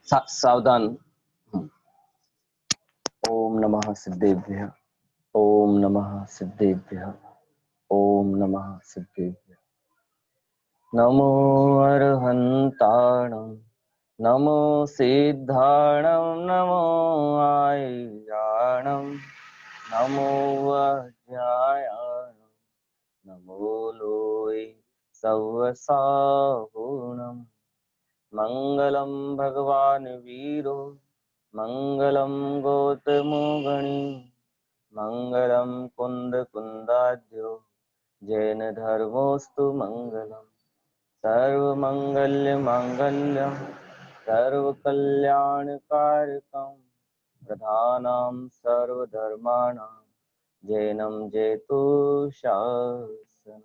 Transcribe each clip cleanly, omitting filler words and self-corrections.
सावधान। ओम नमः सिद्धेभ्यः। ओम नमः सिद्धेभ्यः। ओम नमः सिद्धेभ्यः। नमो अरहन्ताणं नमो सिद्धाणं नमो आय्याणं नमो वज्रायाणं नमो लोय सवसाहुणम्। मंगलम भगवान वीरो मंगलम गौतमो गणी मंगलम कुंद कुंदाद्यो जैन धर्मोस्तु मंगलम। सर्व मंगल्य मांगल्यम सर्व कल्याणकारकम प्रधानाम सर्वधर्माणां जैनम जेतु शासनम।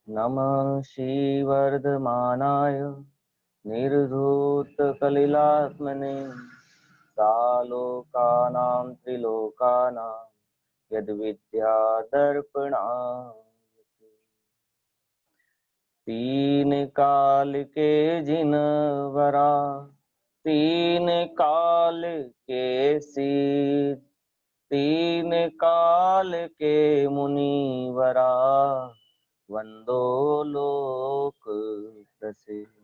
नमः श्रीवर्धमानाय निर्धूतकलिलात्मने सालोकानां त्रिलोकानां यद्विद्यादर्पणाय। तीन काल के जिनवरा तीन काल के सिद्ध तीन काल के मुनिवरा वंदो लोक प्रसिद्ध।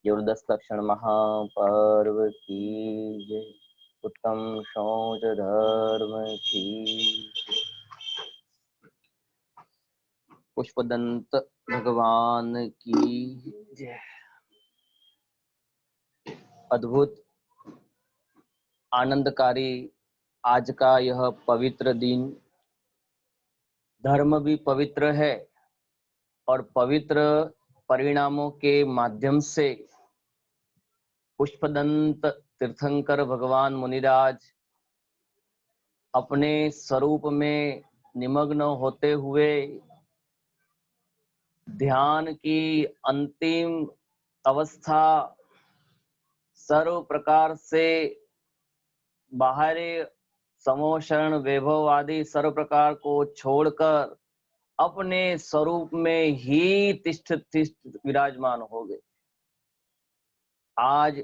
योरदस लक्षण महापर्व की जय। उत्तम शौच धर्म की जय। पुष्पदंत भगवान की जय। अद्भुत आनंदकारी आज का यह पवित्र दिन। धर्म भी पवित्र है और पवित्र परिणामों के माध्यम से पुष्पदंत तीर्थंकर भगवान मुनिराज अपने स्वरूप में निमग्न होते हुए ध्यान की अंतिम अवस्था सर्व प्रकार से बाहरी समोषण वैभव आदि सर्व प्रकार को छोड़कर अपने स्वरूप में ही तिष्ठ विराजमान हो गए। आज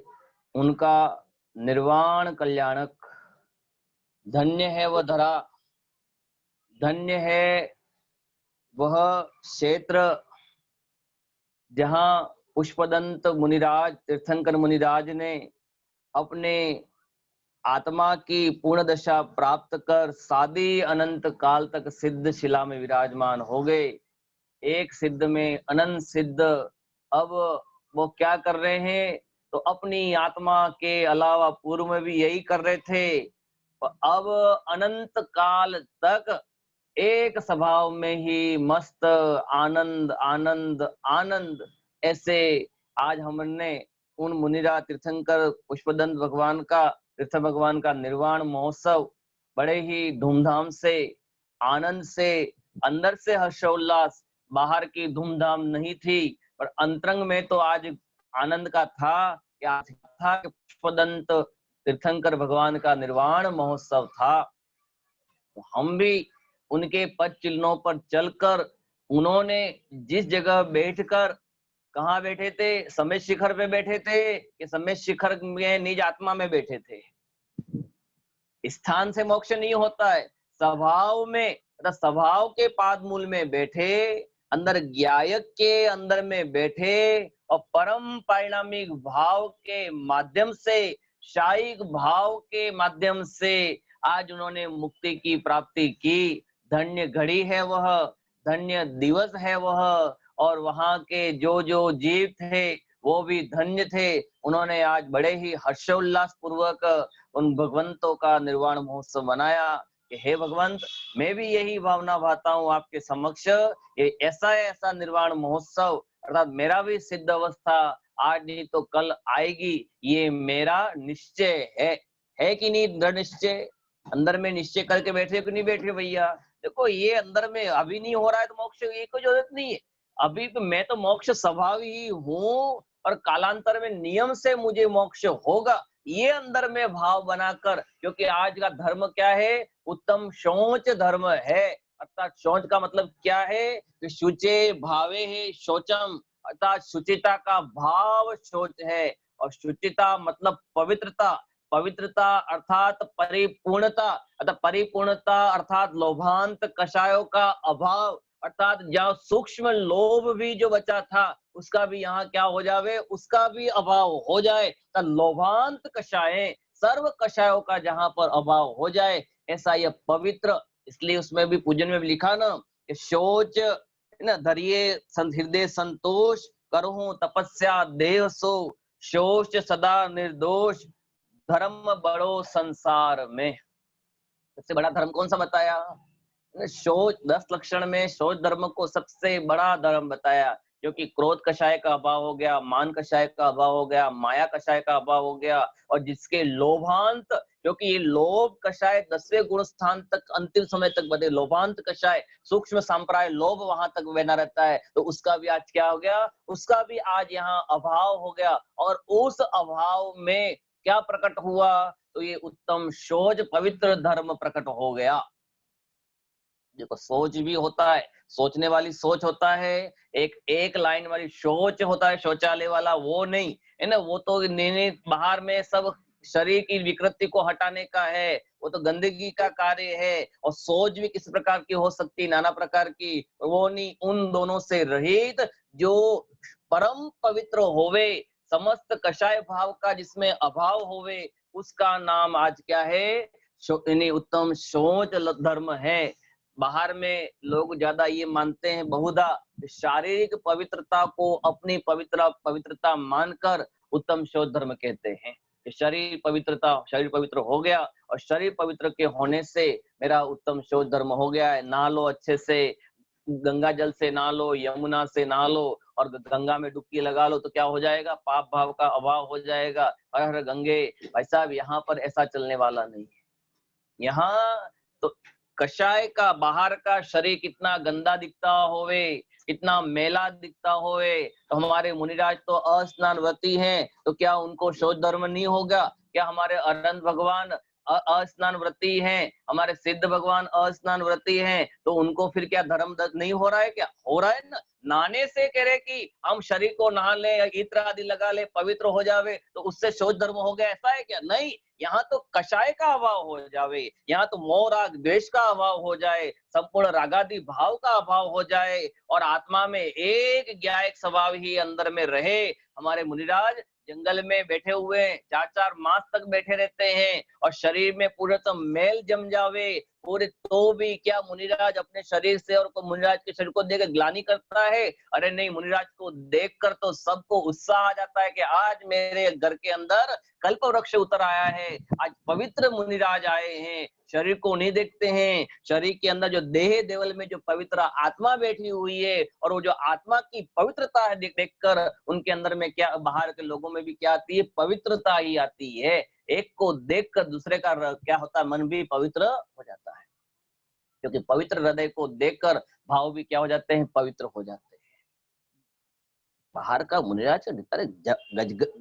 उनका निर्वाण कल्याणक धन्य है वह धरा, धन्य है वह क्षेत्र जहां पुष्पदंत मुनिराज तीर्थंकर मुनिराज ने अपने आत्मा की पूर्ण दशा प्राप्त कर सादी अनंत काल तक सिद्ध शिला में विराजमान हो गए। एक सिद्ध में अनंत सिद्ध। अब वो क्या कर रहे हैं? तो अपनी आत्मा के अलावा पूर्व में भी यही कर रहे थे। अब अनंत काल तक एक स्वभाव में ही मस्त आनंद आनंद आनंद। ऐसे आज हमने उन मुनिराज तीर्थंकर पुष्पदंत भगवान का तीर्थ भगवान का निर्वाण महोत्सव बड़े ही धूमधाम से आनंद से अंदर से हर्षोल्लास, बाहर की धूमधाम नहीं थी पर अंतरंग में तो आज आनंद का था। क्या था? पुष्पदंत तीर्थंकर भगवान का निर्वाण महोत्सव था। तो हम भी उनके पद चिन्हों पर चलकर उन्होंने जिस जगह बैठकर, कहाँ बैठे थे? समय शिखर पे बैठे थे कि समय शिखर में निज आत्मा में बैठे थे? स्थान से मोक्ष नहीं होता है, स्वभाव में, स्वभाव के पाद मूल में बैठे, अंदर ज्ञायक के अंदर में बैठे और परम परिणामिक भाव के माध्यम से, शायिक भाव के माध्यम से आज उन्होंने मुक्ति की प्राप्ति की। धन्य घड़ी है वह, धन्य दिवस है वह। और वहां के जो जो जीव थे वो भी धन्य थे। उन्होंने आज बड़े ही हर्षोल्लास पूर्वक उन भगवंतों का निर्वाण महोत्सव मनाया कि हे भगवंत, मैं भी यही भावना भाता हूँ आपके समक्ष। ये ऐसा निर्वाण महोत्सव अर्थात मेरा भी सिद्ध अवस्था आज नहीं तो कल आएगी, ये मेरा निश्चय है कि नहीं? दृढ़ निश्चय अंदर में निश्चय करके बैठे कि नहीं बैठे भैया? देखो, ये अंदर में अभी नहीं हो रहा है तो मोक्ष की कोई जरूरत नहीं है। अभी तो मैं तो मोक्ष स्वभाव ही हूँ और कालांतर में नियम से मुझे मोक्ष होगा, ये अंदर में भाव बनाकर। क्योंकि आज का धर्म क्या है? उत्तम शौच धर्म है। अर्थात शौच का मतलब क्या है? कि शुचे भावे है शौचम, अर्थात शुचिता का भाव शौच है। और शुचिता मतलब पवित्रता, पवित्रता अर्थात परिपूर्णता, अर्थात परिपूर्णता अर्थात लोभांत कषायों का अभाव, अर्थात जहाँ सूक्ष्म लोभ भी जो बचा था उसका भी यहाँ क्या हो जावे, उसका भी अभाव हो जाए। तो लोभांत कषाय, सर्व कषायों का जहाँ पर अभाव हो जाए, ऐसा यह पवित्र। इसलिए उसमें भी पूजन में भी लिखा ना कि शौच है ना, धरिए हृदय संतोष, करहूं तपस्या देह सो, शोच सदा निर्दोष, धर्म बड़ो संसार में। सबसे बड़ा धर्म कौन सा बताया? शौच, 10 लक्षण में शौच धर्म को सबसे बड़ा धर्म बताया, क्योंकि क्रोध कषाय का अभाव हो गया, मान कषाय का अभाव हो गया, माया कषाय का अभाव हो गया, और जिसके लोभांत, क्योंकि ये लोभ कषाय 10वें गुण स्थान तक अंतिम समय तक बने, लोभांत कषाय सूक्ष्म संप्राय लोभ वहां तक बना रहता है, तो उसका भी आज क्या हो गया, उसका भी आज यहाँ अभाव हो गया। और उस अभाव में क्या प्रकट हुआ? तो ये उत्तम शौच पवित्र धर्म प्रकट हो गया। देखो सोच भी होता है, सोचने वाली सोच होता है, एक लाइन वाली शौच होता है, शौचालय वाला वो नहीं है ना, वो तो बाहर में सब शरीर की विकृति को हटाने का है, वो तो गंदगी का कार्य है। और सोच भी किस प्रकार की हो सकती है, नाना प्रकार की, वो नहीं, उन दोनों से रहित जो परम पवित्र होवे, समस्त कषाय भाव का जिसमें अभाव होवे, उसका नाम आज क्या है? उत्तम शौच धर्म है। बाहर में लोग ज्यादा ये मानते हैं, बहुधा शारीरिक पवित्रता को अपनी पवित्रता मानकर उत्तम शौच धर्म कहते हैं कि शरीर पवित्र हो गया, और शरीर पवित्र के होने से मेरा उत्तम शौच धर्म हो गया है। नहा लो अच्छे से, गंगा जल से नहा लो, यमुना से नहा लो, और गंगा में डुबकी लगा लो, तो क्या हो जाएगा? पाप भाव का अभाव हो जाएगा। हर हर गंगे। भाई साहब, यहाँ पर ऐसा चलने वाला नहीं है। यहाँ तो कषाय का बाहर का शरीर कितना गंदा दिखता होवे, कितना मैला दिखता होवे, तो हमारे मुनिराज तो अस्नान व्रती हैं, तो क्या उनको शौच धर्म नहीं होगा? क्या हमारे अनंत भगवान अस्नान व्रती हैं, हमारे सिद्ध भगवान अस्नान व्रती हैं, तो उनको फिर क्या धर्म नहीं हो रहा है? क्या हो रहा है ना। नहाने से कह रहे कि हम शरीर को नहा ले, इत्र आदि लगा ले, पवित्र हो जावे, तो उससे शौच धर्म हो गया, ऐसा है क्या? नहीं, यहाँ तो कषाय का अभाव हो जावे, यहाँ तो मोह राग द्वेष का अभाव हो जाए, संपूर्ण रागादि भाव का अभाव हो जाए, और आत्मा में एक ज्ञायक स्वभाव ही अंदर में रहे। हमारे मुनिराज जंगल में बैठे हुए 4-4 मास तक बैठे रहते हैं, और शरीर में पूरे तो मैल जम जावे पूरे, तो भी क्या मुनिराज अपने शरीर से और मुनिराज के शरीर को देख ग्लानि करता है? अरे नहीं, मुनिराज को देखकर तो सबको उत्साह आ जाता है कि आज मेरे घर के अंदर कल्प वृक्ष उतर आया है, आज पवित्र मुनिराज आए हैं। शरीर को नहीं देखते हैं, शरीर के अंदर जो देह देवल में जो पवित्र आत्मा बैठी हुई है, और वो जो आत्मा की पवित्रता है देखकर उनके अंदर में क्या, बाहर के लोगों में भी क्या आती है? पवित्रता ही आती है। एक को देखकर दूसरे का क्या होता है? मन भी पवित्र हो जाता है, क्योंकि पवित्र हृदय को देखकर भाव भी क्या हो जाते हैं? पवित्र हो जाते हैं। बाहर का मुनिराज अरे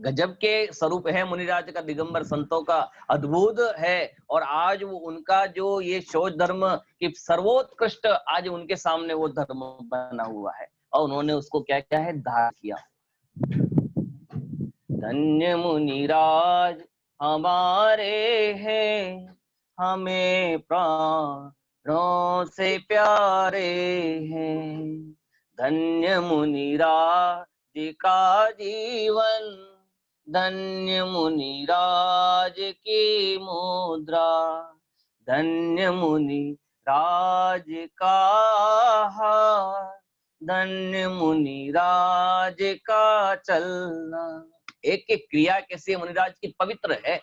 गजब के स्वरूप है मुनिराज का, दिगंबर संतों का अद्भुत है। और आज वो उनका जो ये शौच धर्म की सर्वोत्कृष्ट आज उनके सामने वो धर्म बना हुआ है, और उन्होंने उसको क्या क्या है? धारण किया। धन्य मुनिराज हमारे हैं, हमें प्राणों से प्यारे हैं। धन्य मुनिराज का जीवन, धन्य मुनिराज की मुद्रा, धन्य मुनिराज का हार, धन्य मुनिराज का चलना। एक एक क्रिया कैसी मुनिराज की पवित्र है,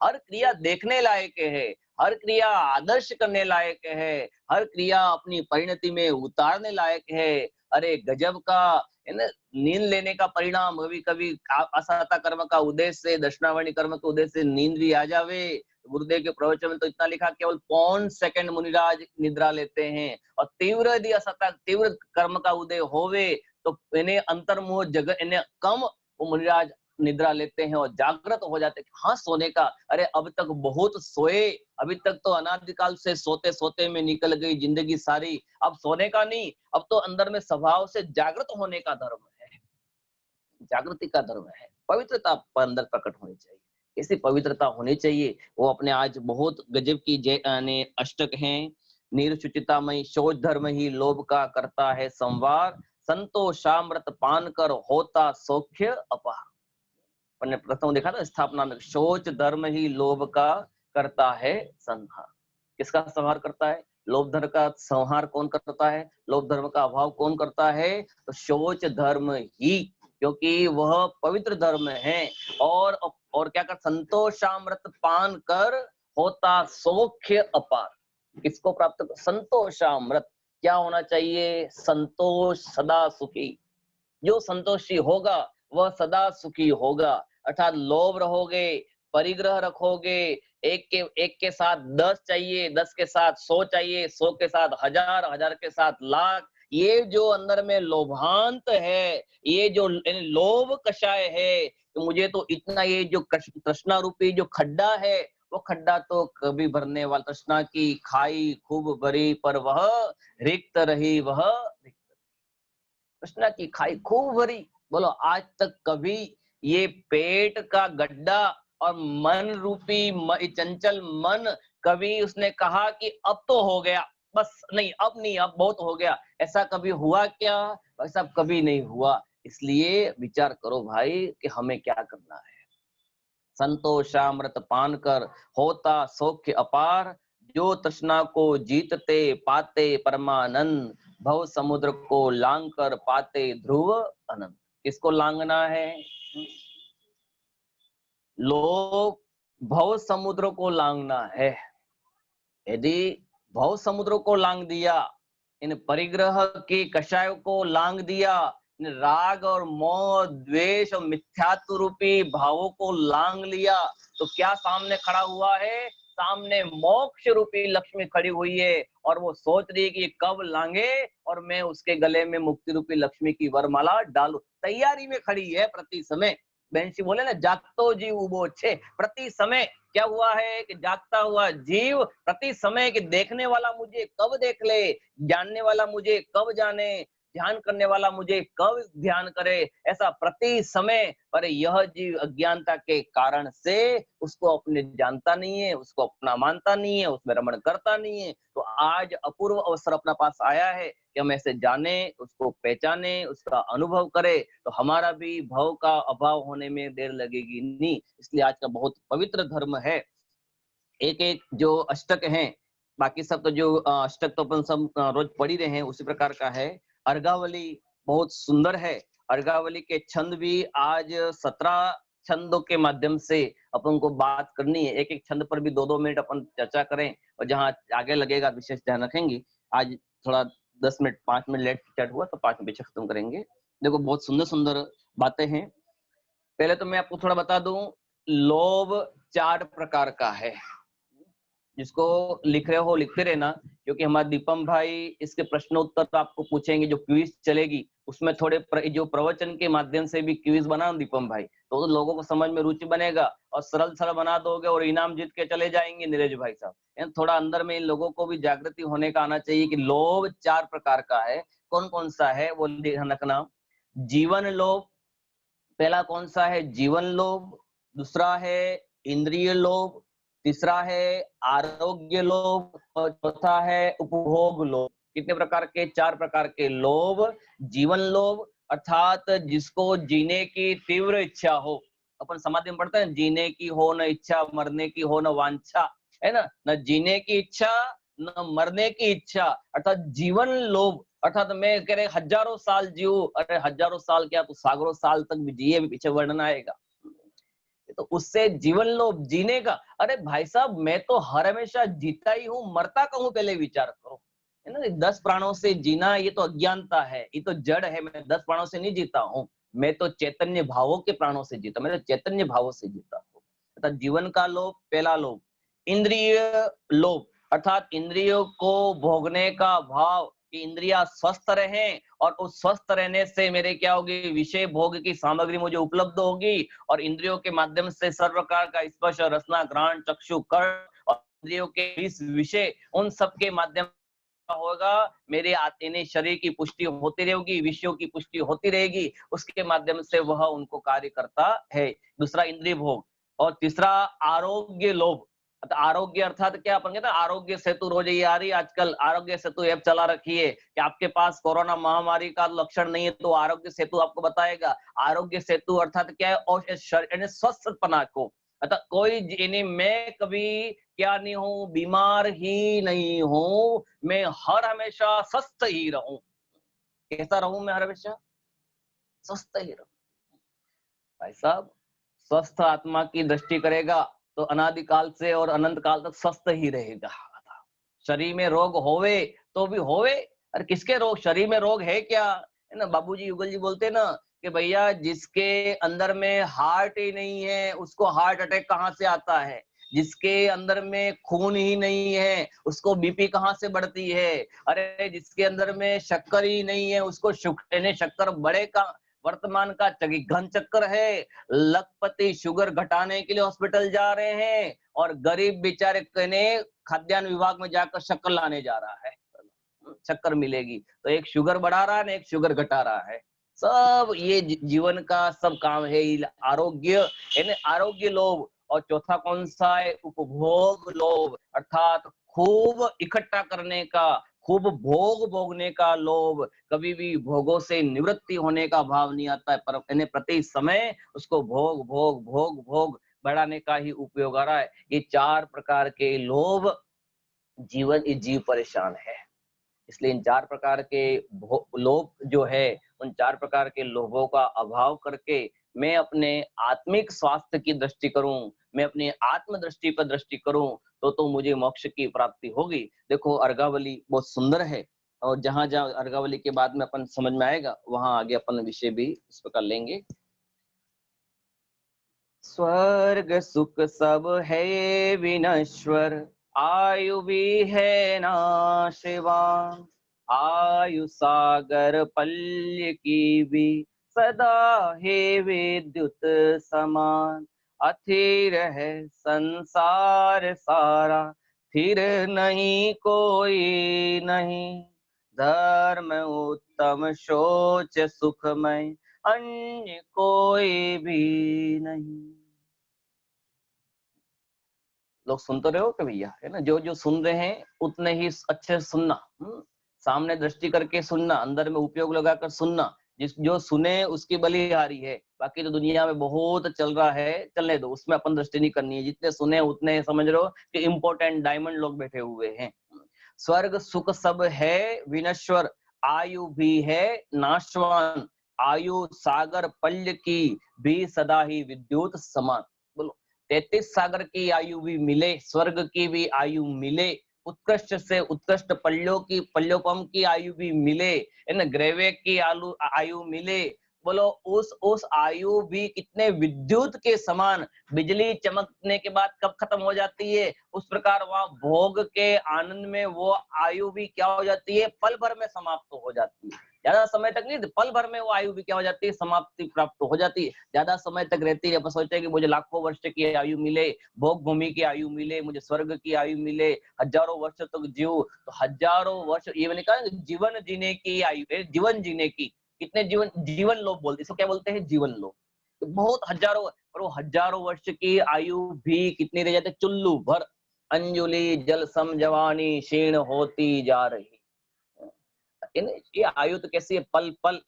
हर क्रिया देखने लायक है, हर क्रिया आदर्श करने लायक है, हर क्रिया अपनी परिणति में उतारने लायक है। अरे गजब का है ना। नींद लेने का परिणाम, कभी कभी असहता कर्म का उद्देश्य से, दक्षिणावर्णी कर्म के उद्देश्य से नींद भी आ जावे। गुरुदेव के प्रवचन में तो इतना लिखा, केवल 5 सेकंड मुनिराज निद्रा लेते हैं, और तीव्र यदि असहता तीव्र कर्म का उदय होवे तो इन्हें अंतर्मुह जगत इन्हें कम वो मुनिराज निद्रा लेते हैं और जागृत हो जाते हैं। हाँ, सोने का, अरे अब तक बहुत सोए, अभी तक तो अनादिकाल से सोते सोते में निकल गई जिंदगी सारी, अब सोने का नहीं, अब तो अंदर में स्वभाव से जागृत होने का धर्म है, जागृति का धर्म है। पवित्रता अंदर प्रकट होनी चाहिए। कैसी पवित्रता होनी चाहिए, वो अपने आज बहुत गजब की ने अष्टक हैं। निर्शुचितामय शोच धर्म ही लोभ का करता है संवार, संतोषामृत पान कर होता सौख्य अपार। अपन ने प्रथम देखा था स्थापना में, शोच धर्म ही लोभ का करता है संहार। किसका संहार करता है? लोभ धर्म का संहार कौन करता है? लोभ धर्म का अभाव कौन करता है? तो शोच धर्म ही, क्योंकि वह पवित्र धर्म है। और क्या कर, संतोषामृत पान कर होता सौख्य अपार। किसको प्राप्त कर? संतोषामृत। क्या होना चाहिए? संतोष, सदा सुखी। जो संतोषी होगा वह सदा सुखी होगा। अर्थात लोभ रहोगे, परिग्रह रखोगे, एक के साथ 10 चाहिए, 10 के साथ 100 चाहिए, 100 के साथ 1000, 1000 के साथ लाख। ये जो अंदर में लोभांत है, ये जो लोभ कषाय है, तो मुझे तो इतना, ये जो तृष्णा रूपी जो खड्डा है, वो खड्डा तो कभी भरने वाला, तृष्णा की खाई खूब भरी पर वह रिक्त रही, वह कृष्णा की खाई खूब भरी। बोलो आज तक कभी ये पेट का गड्ढा और मन रूपी चंचल मन, कभी उसने कहा कि अब तो हो गया, बस नहीं, अब नहीं, अब बहुत हो गया, ऐसा कभी हुआ क्या? ऐसा कभी नहीं हुआ। इसलिए विचार करो भाई कि हमें क्या करना है। संतोषामृत पान कर होता सौख्य अपार, जो तृष्णा को जीतते पाते परमानंद, भव समुद्र को लांग कर पाते ध्रुव अनंत। किसको लांगना है? लोग भव समुद्र को लांगना है। यदि भव समुद्र को लांग दिया, इन परिग्रह के कषायों को लांग दिया, इन राग और मोह, द्वेष और मिथ्यात्व रूपी भावों को लांग लिया, तो क्या सामने खड़ा हुआ है? सामने मोक्ष रूपी लक्ष्मी खड़ी हुई है, और वो सोच रही है कि कब लांगे और मैं उसके गले में मुक्ति रूपी लक्ष्मी की वरमाला डालू। तैयारी में खड़ी है प्रति समय। बेंसी बोले ना, जागतो जीव उबो छे। प्रति समय क्या हुआ है कि जागता हुआ जीव प्रति समय कि देखने वाला मुझे कब देख ले, जानने वाला मुझे कब जाने, ध्यान करने वाला मुझे कब ध्यान करे, ऐसा प्रति समय। पर यह जीव अज्ञानता के कारण से उसको अपने जानता नहीं है, उसको अपना मानता नहीं है, उसमें रमण करता नहीं है। तो आज अपूर्व अवसर अपना पास आया है कि हम ऐसे जाने, उसको पहचाने, उसका अनुभव करे, तो हमारा भी भव का अभाव होने में देर लगेगी नहीं। इसलिए आज का बहुत पवित्र धर्म है। एक एक जो अष्टक हैं, बाकी सब तो जो अष्टक तो अपन सब रोज पढ़ ही रहे हैं, उसी प्रकार का है। अर्घावली बहुत सुंदर है। अर्घावली के छंद भी आज 17 छंदों के माध्यम से अपन को बात करनी है। एक एक छंद पर भी 2-2 मिनट अपन चर्चा करें, और जहां आगे लगेगा विशेष ध्यान रखेंगे। आज थोड़ा 10 मिनट 5 मिनट लेट स्टार्ट हुआ, तो 5 मिनट खत्म करेंगे। देखो बहुत सुंदर सुंदर बातें हैं। पहले तो मैं आपको थोड़ा बता दूं, लोभ 4 प्रकार का है। जिसको लिख रहे हो लिखते रहना, क्योंकि हमारे दीपम भाई इसके प्रश्नोत्तर तो आपको पूछेंगे, जो क्विज चलेगी उसमें थोड़े जो प्रवचन के माध्यम से भी क्विज बना दीपम भाई, तो लोगों को समझ में रुचि बनेगा, और सरल सरल बना दोगे और इनाम जीत के चले जाएंगे नीरज भाई साहब। थोड़ा अंदर में इन लोगों को भी जागृति होने का आना चाहिए कि लोभ 4 प्रकार का है। कौन कौन सा है वो ध्यान रखना। जीवन लोभ, पहला कौन सा है? जीवन लोभ। दूसरा है इंद्रिय लोभ। तीसरा है आरोग्य लोभ, और चौथा है उपभोग लोभ। कितने प्रकार के? 4 प्रकार के लोभ। जीवन लोभ अर्थात जिसको जीने की तीव्र इच्छा हो। अपन समाधि में पढ़ते हैं, जीने की हो न इच्छा, मरने की हो न वांछा, है ना? न जीने की इच्छा न मरने की इच्छा, अर्थात जीवन लोभ। अर्थात मैं कह रहे हजारों साल जीव, अरे हजारों साल क्या, तो सागरों साल तक भी जिए, भी पीछे वर्णन आएगा। तो उससे जीवन लोभ, जीने का, अरे भाई साहब मैं तो हर हमेशा जीता ही हूँ, मरता कहूँ, पहले विचार करो, है ना? 10 प्राणों से जीना ये तो अज्ञानता है, ये तो जड़ है। मैं 10 प्राणों से नहीं जीता हूँ, मैं तो चैतन्य भावों के प्राणों से जीता, मैं तो चैतन्य भावों से जीता हूँ। अर्थात जीवन का लोभ, पहला लोभ। इंद्रिय लोभ अर्थात इंद्रियों को भोगने का भाव, कि इंद्रियां स्वस्थ रहें, और उस स्वस्थ रहने से मेरे क्या होगी? विषय भोग की सामग्री मुझे उपलब्ध होगी, और इंद्रियों के माध्यम से सर्व प्रकार का स्पर्श, रसना, घ्राण, चक्षु, कर्ण और इंद्रियों के 20 विषय, उन सब के माध्यम होगा, मेरे यानी शरीर की पुष्टि होती रहेगी, विषयों की पुष्टि होती रहेगी, उसके माध्यम से वह उनको कार्य करता है। दूसरा इंद्रिय भोग, और तीसरा आरोग्य लोभ। आरोग्य अर्थात क्या, अपन कहते हैं आरोग्य सेतु, रोज ये आ रही है आजकल, आरोग्य सेतु ऐप चला रखी है कि आपके पास कोरोना महामारी का लक्षण नहीं है तो आरोग्य सेतु आपको बताएगा। आरोग्य सेतु अर्थात क्या है, और यानी स्वस्थपना को, अर्थात कोई यानी मैं कभी क्या नहीं हूं, बीमार ही नहीं हूं, मैं हर हमेशा स्वस्थ ही रहूं। कैसा रहूं मैं हर हमेशा? स्वस्थ ही रहूं। भाई साहब, स्वस्थ आत्मा की दृष्टि करेगा तो अनादिकाल से और अनंत काल तक स्वस्थ ही रहेगा। शरीर में रोग होवे तो भी होवे, अरे किसके रोग, शरीर में रोग है क्या, है ना। बाबूजी युगल जी बोलते ना कि भैया जिसके अंदर में हार्ट ही नहीं है उसको हार्ट अटैक कहाँ से आता है, जिसके अंदर में खून ही नहीं है उसको बीपी कहाँ से बढ़ती है, अरे जिसके अंदर में शक्कर ही नहीं है उसको शक्कर बढ़े का, वर्तमान का घन चक्कर है। लखपति शुगर घटाने के लिए हॉस्पिटल जा रहे हैं और गरीब बेचारे कहने खाद्यान्न विभाग में जाकर शक्कर लाने जा रहा है, शक्कर मिलेगी। तो एक शुगर बढ़ा रहा है, एक शुगर घटा रहा है। सब ये जीवन का सब काम है। आरोग्य यानी आरोग्य लोभ, और चौथा कौन सा है, उपभोग लोभ, अर्थात खूब इकट्ठा करने का, खूब भोग भोगने का लोभ। कभी भी भोगों से निवृत्ति होने का भाव नहीं आता है, पर यानी प्रति समय उसको भोग भोग भोग भोग बढ़ाने का ही उपयोग आ रहा है। ये चार प्रकार के लोभ जीव परेशान है। इसलिए इन चार प्रकार के लोभ जो है, उन चार प्रकार के लोभों का अभाव करके मैं अपने आत्मिक स्वास्थ्य की दृष्टि करूं, मैं अपनी आत्म दृष्टि पर दृष्टि करूं, तो मुझे मोक्ष की प्राप्ति होगी। देखो अर्घावली बहुत सुंदर है, और जहां जहां अर्घावली के बाद में अपन समझ में आएगा वहां आगे अपन विषय भी इस प्रकार लेंगे। स्वर्ग सुख सब है विनश्वर, आयु भी है नाशवान, आयु सागर पल्य की भी सदा है विद्युत समान। अथिर है संसार सारा, फिर नहीं कोई नहीं, धर्म उत्तम शोच सुखमय, अन्य कोई भी नहीं। लोग सुन तो रहे हो कि भैया, है ना, जो जो सुन रहे हैं उतने ही अच्छे से सुनना, सामने दृष्टि करके सुनना, अंदर में उपयोग लगाकर सुनना। जिस जो सुने उसकी बलिहारी है, बाकी तो दुनिया में बहुत चल रहा है, चलने दो, उसमें अपन दृष्टि नहीं करनी है। जितने सुने उतने समझ लो कि इम्पोर्टेंट डायमंड लोग बैठे हुए हैं। स्वर्ग सुख सब है विनश्वर, आयु भी है नाशवान, आयु सागर पल्य की भी सदा ही विद्युत समान। बोलो 33 सागर की आयु भी मिले, स्वर्ग की भी आयु मिले, उत्कृष्ट से उत्कृष्ट पल्योपम की आयु भी मिले, है ना, ग्रेवेक की आयु मिले। बोलो उस आयु भी कितने विद्युत के समान, बिजली चमकने के बाद कब खत्म हो जाती है, उस प्रकार वहां भोग के आनंद में वो आयु भी क्या हो जाती है, पल भर में समाप्त हो जाती है। ज्यादा समय तक नहीं, पल भर में वो आयु भी क्या हो जाती है, समाप्ति प्राप्त हो जाती है। ज्यादा समय तक रहती है, सोचते हैं कि मुझे लाखों वर्ष की आयु मिले, भोग भूमि की आयु मिले, मुझे स्वर्ग की आयु मिले, हजारों वर्ष तक जीव, तो हजारों वर्ष ये मैंने कहा जीवन जीने की आयु, जीवन जीने की कितने जीवन लोग बोलते, इसको क्या बोलते हैं, जीवन लोग। तो बहुत हजारों, और वो हजारों वर्ष की आयु भी कितनी रह जाती है, चुल्लू भर, अंजुलि जल सम जवानी क्षीण होती जा रही। ये आयु तो कैसी है, पल पल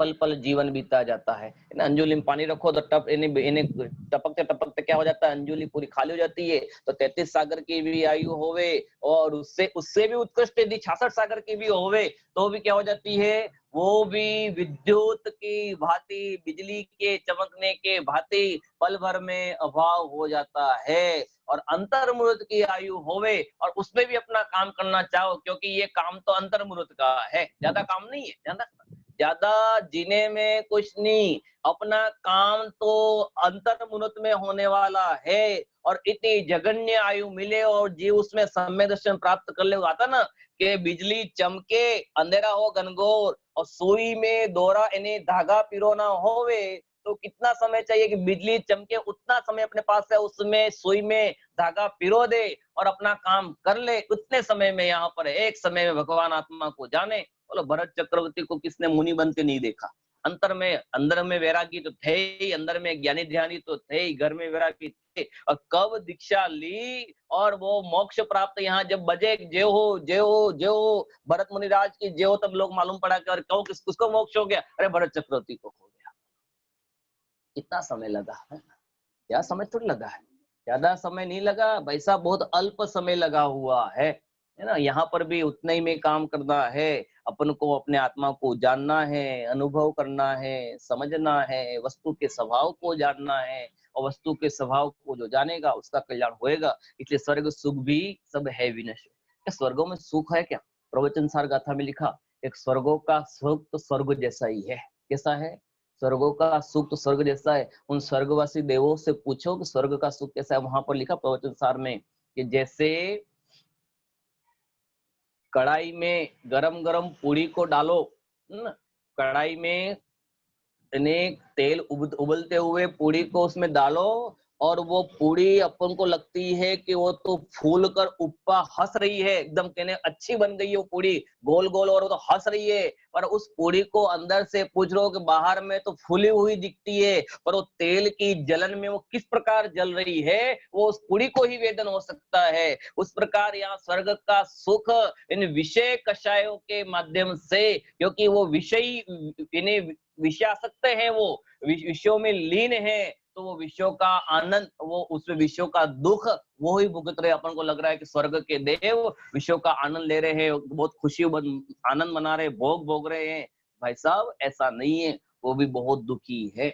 पल पल जीवन बीता जाता है ना। अंजुलि में पानी रखो तो टपकते टपकते क्या हो जाता है, अंजुलि पूरी खाली हो जाती है। तो 33 सागर की भी आयु होवे, और उससे उससे भी उत्कृष्ट यदि 66 सागर की भी होवे, तो भी क्या हो जाती है, वो भी विद्युत की भांति, बिजली के चमकने के भांति पल भर में अभाव हो जाता है। और अंतर्मुहूर्त की आयु होवे, और उसमें भी अपना काम करना चाहो, क्योंकि ये काम तो अंतर्मुहूर्त का है, ज्यादा काम नहीं है, ज्यादा जीने में कुछ नहीं, अपना काम तो अंतर्मुहूर्त में होने वाला है। और इतनी जघन्य आयु मिले और जीव उसमें सम्यक दर्शन प्राप्त कर ले, आता ना कि बिजली चमके, अंधेरा हो घनघोर, और सुई में दोरा यानी धागा पिरोना होवे, तो कितना समय चाहिए कि बिजली चमके, उतना समय अपने पास है, उसमें सुई में धागा पिरो दे और अपना काम कर ले, उतने समय में यहाँ पर एक समय में भगवान आत्मा को जाने। बोलो भरत चक्रवर्ती को किसने मुनि बनते नहीं देखा? अंदर में वैरागी तो थे ही, अंदर में ज्ञानी ध्यानी तो थे ही, घर में वैरागी थे। और कब दीक्षा ली और वो मोक्ष प्राप्त, यहाँ जब बजे जय हो जय हो जय हो भरत मुनिराज की जय हो, तब लोग मालूम पड़ा कि और कहो किसको मोक्ष हो गया? अरे भरत चक्रवर्ती को हो गया। कितना समय लगा है? क्या समय थोड़ी लगा है, ज्यादा समय नहीं लगा भाई साहब, बहुत अल्प समय लगा हुआ है ना। यहाँ पर भी उतने ही में काम करना है, अपन को अपने आत्मा को जानना है, अनुभव करना है, समझना है, वस्तु के स्वभाव को जानना है, और वस्तु के स्वभाव को जो जानेगा उसका कल्याण होएगा। इसलिए स्वर्ग सुख भी सब है विनश्वर। क्या स्वर्गों में सुख है क्या? प्रवचन सार गाथा में लिखा, एक स्वर्गों का सुख तो स्वर्ग जैसा ही है। कैसा है? स्वर्गों का सुख तो स्वर्ग जैसा है। उन स्वर्गवासी देवों से पूछो कि स्वर्ग का सुख कैसा है। वहां पर लिखा प्रवचन सार में कि जैसे कढ़ाई में गरम गरम पूरी को डालो, कढ़ाई में तेल उबलते हुए पूरी को उसमें डालो, और वो पूरी अपन को लगती है कि वो तो फूल कर ऊपर हंस रही है, एकदम कहने अच्छी बन गई है वो पूरी, गोल गोल, और वो तो हंस रही है। पर उस पूरी को अंदर से पूछ रहे हो कि बाहर में तो फूली हुई दिखती है, पर वो तेल की जलन में वो किस प्रकार जल रही है, वो उस पूरी को ही वेदन हो सकता है। उस प्रकार यहाँ स्वर्ग का सुख इन विषय कषायों के माध्यम से, क्योंकि वो विषय इन्हें विषयासक्त है, वो विषयों में लीन है, तो वो विषयों का आनंद, वो उस विषयों का दुख वो ही भुगत रहे। अपन को लग रहा है कि स्वर्ग के देव विषयों का आनंद ले रहे हैं, बहुत खुशी आनंद मना रहे, भोग भोग रहे हैं। भाई साहब ऐसा नहीं है, वो भी बहुत दुखी है।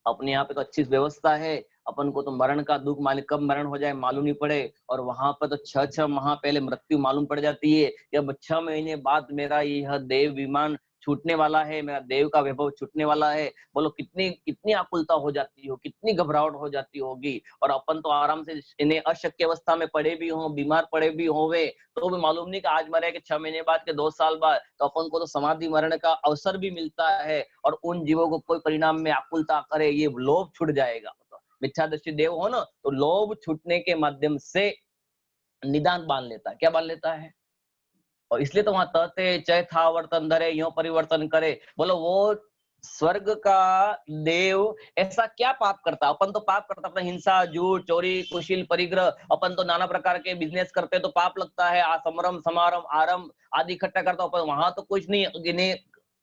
अपने यहाँ पे तो अच्छी व्यवस्था है, अपन को तो मरण का दुख मालिक कब मरण हो जाए मालूम नहीं पड़े, और वहां पर तो 6 माह पहले मृत्यु मालूम पड़ जाती है कि अब 6 महीने बाद मेरा यह देव विमान छूटने वाला है, मेरा देव का वैभव छूटने वाला है। बोलो कितनी कितनी आकुलता हो जाती हो, कितनी घबराहट हो जाती होगी। और अपन तो आराम से इन्हें अशक्य अवस्था में पड़े भी हों, बीमार पड़े भी होवे, तो भी मालूम नहीं कि आज मरे कि 6 महीने बाद के 2 साल बाद, तो अपन को तो समाधि मरण का अवसर भी मिलता है। और उन जीवों को कोई परिणाम में आकुलता करे, ये लोभ छूट जाएगा। मिथ्या दृष्टि देव हो ना, तो लोभ छूटने के माध्यम से निदान बांध लेता है। क्या बांध लेता है? और इसलिए तो वहां तहते चय था वर्तन धरे, यो परिवर्तन करे। बोलो वो स्वर्ग का देव ऐसा क्या पाप करता? अपन तो पाप करता, अपना हिंसा, झूठ, चोरी, कुशील, परिग्रह, अपन तो नाना प्रकार के बिजनेस करते तो पाप लगता है, समरम समारम आरंभ आदि इकट्ठा करता अपन, वहां तो कुछ नहीं, इन्हें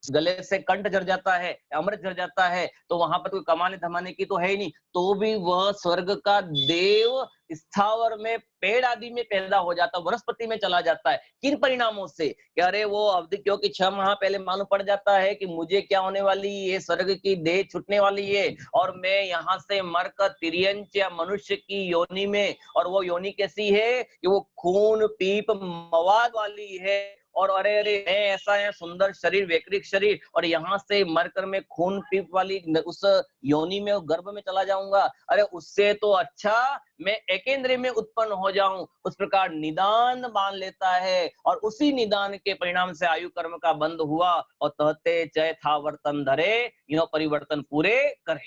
गले से कंठ झड़ जाता है, अमृत झड़ जाता है, तो वहां पर कोई कमाने धमाने की तो है ही नहीं। तो भी वह स्वर्ग का देव स्थावर में, पेड़ आदि में पैदा हो जाता, वनस्पति में चला जाता है। किन परिणामों से? कि अरे वो अवधि, क्योंकि 6 माह पहले मालूम पड़ जाता है कि मुझे क्या होने वाली है, स्वर्ग की देह छूटने वाली है, और मैं यहाँ से मरकर तिर्यंच या मनुष्य की योनि में, और वो योनि कैसी है कि वो खून पीप मवाद वाली है, और अरे अरे मैं ऐसा है सुंदर शरीर, वैकृतिक शरीर, और यहाँ से मरकर मैं खून पीप वाली उस योनि में, गर्भ में चला जाऊंगा। अरे उससे तो अच्छा मैं एकेंद्र में उत्पन्न हो जाऊं। उस प्रकार निदान मान लेता है, और उसी निदान के परिणाम से आयु कर्म का बंद हुआ, और तहते चय था वर्तन धरे, यो परिवर्तन पूरे करे।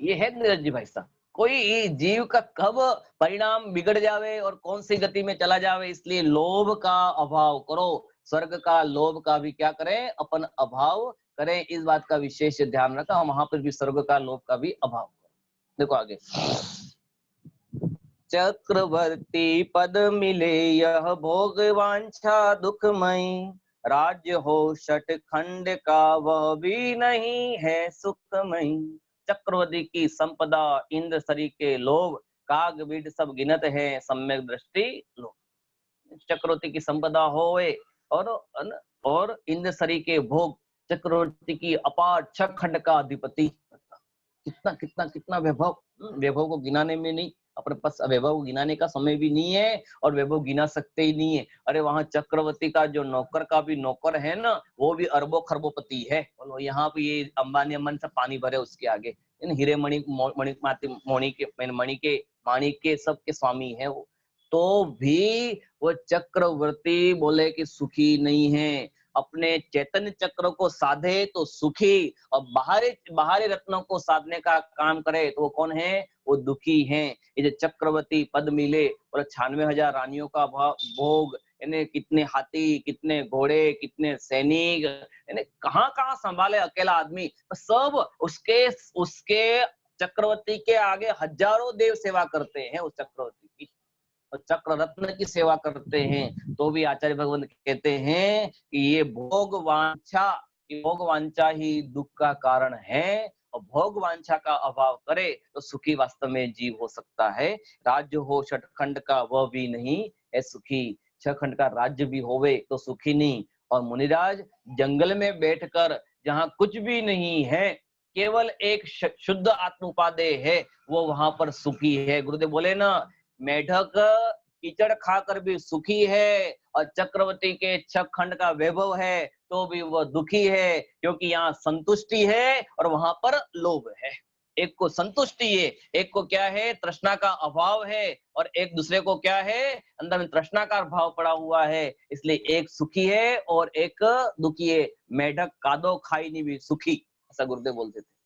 ये है नीरज जी भाई साहब, कोई जीव का कब परिणाम बिगड़ जावे और कौन सी गति में चला जावे, इसलिए लोभ का अभाव करो। स्वर्ग का लोभ का भी क्या करें, अपन अभाव करें, इस बात का विशेष ध्यान रखा। वहां पर भी स्वर्ग का लोभ का भी अभाव करें। देखो आगे, चक्रवर्ती पद मिले यह भोग वांछा दुखमयी, राज्य हो शठ खंड का वह भी नहीं है सुखमयी। चक्रवर्ती की संपदा, इंद्र सरी के लोभ, काग बीड सब गिनत है सम्यक दृष्टि लोभ। चक्रवर्ती की संपदा होवे, और इंद्र सरी के भोग, चक्रवर्ती की अपार 6 खंड का अधिपति, कितना कितना कितना वैभव, वैभव को गिनाने में नहीं, अपने पास वैभव को गिनाने का समय भी नहीं है, और वैभव गिना सकते ही नहीं है। अरे वहां चक्रवर्ती का जो नौकर का भी नौकर है ना, वो भी अरबों खरबोपति है। बोलो यहाँ पे ये अंबानी अम्मन से पानी भरे उसके आगे, इन हीरे मणि माणिक के सबके स्वामी है वो। तो भी वो चक्रवर्ती बोले कि सुखी नहीं है। अपने चैतन्य चक्र को साधे तो सुखी, और बाहरी बाहरी रत्नों को साधने का काम करे तो वो कौन है? वो दुखी हैं। ये जो चक्रवर्ती पद मिले और 96,000 रानियों का भोग, यानी कितने हाथी, कितने घोड़े, कितने सैनिक, यानी कहाँ कहाँ संभाले अकेला आदमी। सब उसके उसके चक्रवर्ती के आगे हजारों देव सेवा करते हैं उस चक्रवर्ती की, और चक्र रत्न की सेवा करते हैं। तो भी आचार्य भगवंत कहते हैं कि ये भोग वांछा ही दुख का कारण है, और भोग वांछा का अभाव करे तो सुखी वास्तव में जीव हो सकता है। राज्य हो छठखंड का वह भी नहीं है सुखी, 6 खंड का राज्य भी होवे तो सुखी नहीं। और मुनिराज जंगल में बैठकर जहाँ कुछ भी नहीं है, केवल एक शुद्ध आत्म उपादेय है, वो वहां पर सुखी है। गुरुदेव बोले ना, मेढक कीचड़ खाकर भी सुखी है, और चक्रवर्ती के 6 खंड का वैभव है तो भी वह दुखी है, क्योंकि यहाँ संतुष्टि है और वहां पर लोभ है। एक को संतुष्टि है, एक को क्या है, तृष्णा का अभाव है, और एक दूसरे को क्या है, अंदर में तृष्णा का भाव पड़ा हुआ है। इसलिए एक सुखी है और एक दुखी है। मेढक कादो खाई नहीं भी सुखी, ऐसा गुरुदेव बोलते थे।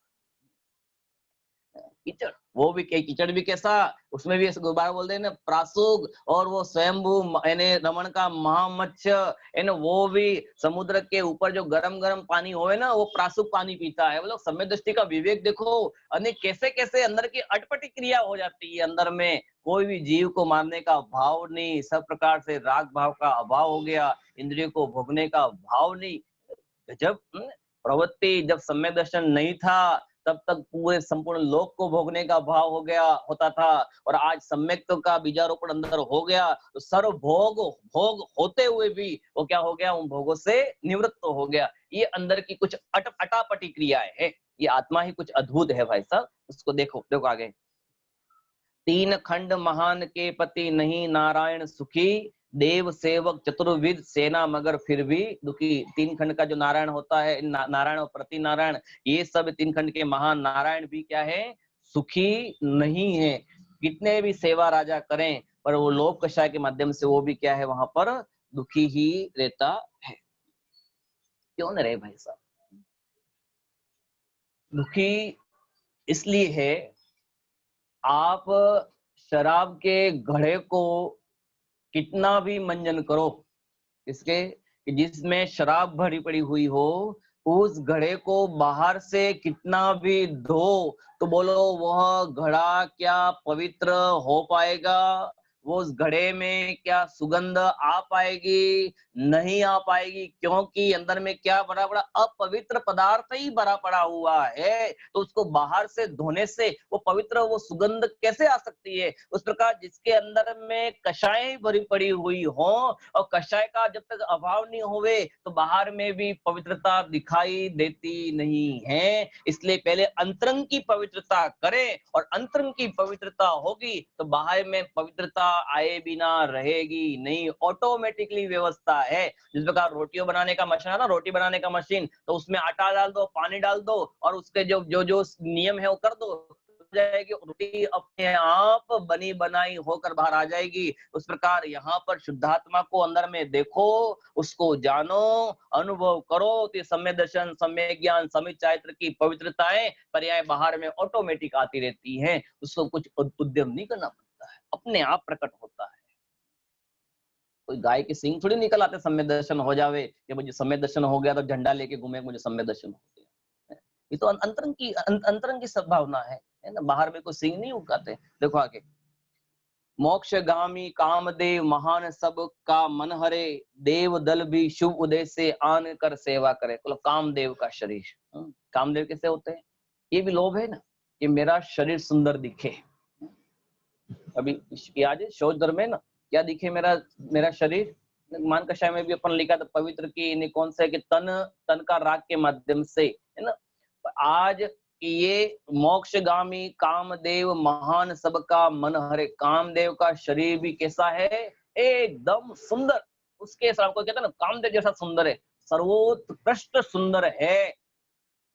कीचड़, वो भी कीचड़ भी कैसा, उसमें भी दोबारा बोलते हैं ना, प्रासुग, और वो स्वयंभू यानी रमण का महामत्स्य, यानी वो भी समुद्र के ऊपर जो गरम गरम पानी होवे ना, वो प्रासुग पानी पीता है। मतलब समय दृष्टि का विवेक देखो, अनेक कैसे कैसे अंदर की अटपटी क्रिया हो जाती है। अंदर में कोई भी जीव को मारने का भाव नहीं, सब प्रकार से राग भाव का अभाव हो गया, इंद्रियों को भोगने का भाव नहीं। जब प्रवृत्ति, जब सम्य दर्शन नहीं था, तब तक पूरे संपूर्ण लोक को भोगने का भाव हो गया होता था, और आज सम्यक का बीजारोपण अंदर हो गया, तो सर्व भोग होते हुए भी वो क्या हो गया, उन भोगों से निवृत्त हो गया। ये अंदर की कुछ अटापटी क्रियाएं है, ये आत्मा ही कुछ अद्भुत है भाई साहब। उसको देखो देखो आगे, 3 खंड महान के पति नहीं नारायण सुखी, देव सेवक चतुर्विद सेना मगर फिर भी दुखी। 3 खंड का जो नारायण होता है, नारायण और प्रति नारायण, ये सब 3 खंड के महान नारायण भी क्या है, सुखी नहीं है। कितने भी सेवा राजा करें, पर वो लोक कषाय के माध्यम से वो भी क्या है, वहां पर दुखी ही रहता है। क्यों न रहे भाई साहब, दुखी इसलिए है, आप शराब के घड़े को कितना भी मंजन करो, इसके कि जिसमें शराब भरी पड़ी हुई हो, उस घड़े को बाहर से कितना भी धो, तो बोलो वह घड़ा क्या पवित्र हो पाएगा? वो उस घड़े में क्या सुगंध आ पाएगी? नहीं आ पाएगी, क्योंकि अंदर में क्या भरा पड़ा, अपवित्र पदार्थ ही भरा पड़ा हुआ है। तो उसको बाहर से धोने से वो पवित्र, वो सुगंध कैसे आ सकती है? उस प्रकार जिसके अंदर में कषाय भरी पड़ी हुई हो, और कषाय का जब तक अभाव नहीं होवे, तो बाहर में भी पवित्रता दिखाई देती नहीं है। इसलिए पहले अंतरंग की पवित्रता करें, और अंतरंग की पवित्रता होगी तो बाहर में पवित्रता आए बिना रहेगी नहीं, ऑटोमेटिकली व्यवस्था है। जिस प्रकार रोटियों बनाने का मशीन है ना, रोटी बनाने का मशीन, तो उसमें आटा डाल दो, पानी डाल दो, और उसके जो जो जो नियम है वो कर दो, जाएगी रोटी, अपने आप बनी बनाई होकर बाहर आ जाएगी। उस प्रकार यहाँ पर शुद्धात्मा को अंदर में देखो, उसको जानो, अनुभव करो, तो सम्य दर्शन, सम्य ज्ञान, सम्य चारित्र की पवित्रताएं पर्याय बाहर में ऑटोमेटिक आती रहती हैं। उसको कुछ उद्यम नहीं करना पड़ता है, अपने आप प्रकट होता है। कोई गाय के सिंग थोड़ी निकल आते सम्य दर्शन हो जावे, कि मुझे सम्य दर्शन हो गया तो झंडा लेके घूमे, मुझे सम्य दर्शन हो गया। ये तो अंतरंग की संभावना है ना, बाहर में कोई सिंह नहीं उगाते। देखो आगे, मोक्षगामी कामदेव महान सब का मन हरे, देव दल भी शुभ उदय से आन कर सेवा करे। मतलब कामदेव का शरीर, कामदेव कैसे होते हैं? ये भी लोभ है ना, कि मेरा शरीर सुंदर दिखे। अभी आज शौच धर्म में ना, क्या दिखे मेरा शरीर। मान कषाय में भी अपन लिखा था, पवित्र की कौन सा है, कि तन का राग के माध्यम से, है ना। आज ये मोक्षगामी कामदेव महान सबका मन हरे, कामदेव का शरीर भी कैसा है, एकदम सुंदर। उसके हिसाब को कहते हैं ना, कामदेव जैसा सुंदर है, सर्वोत्कृष्ट सुंदर है।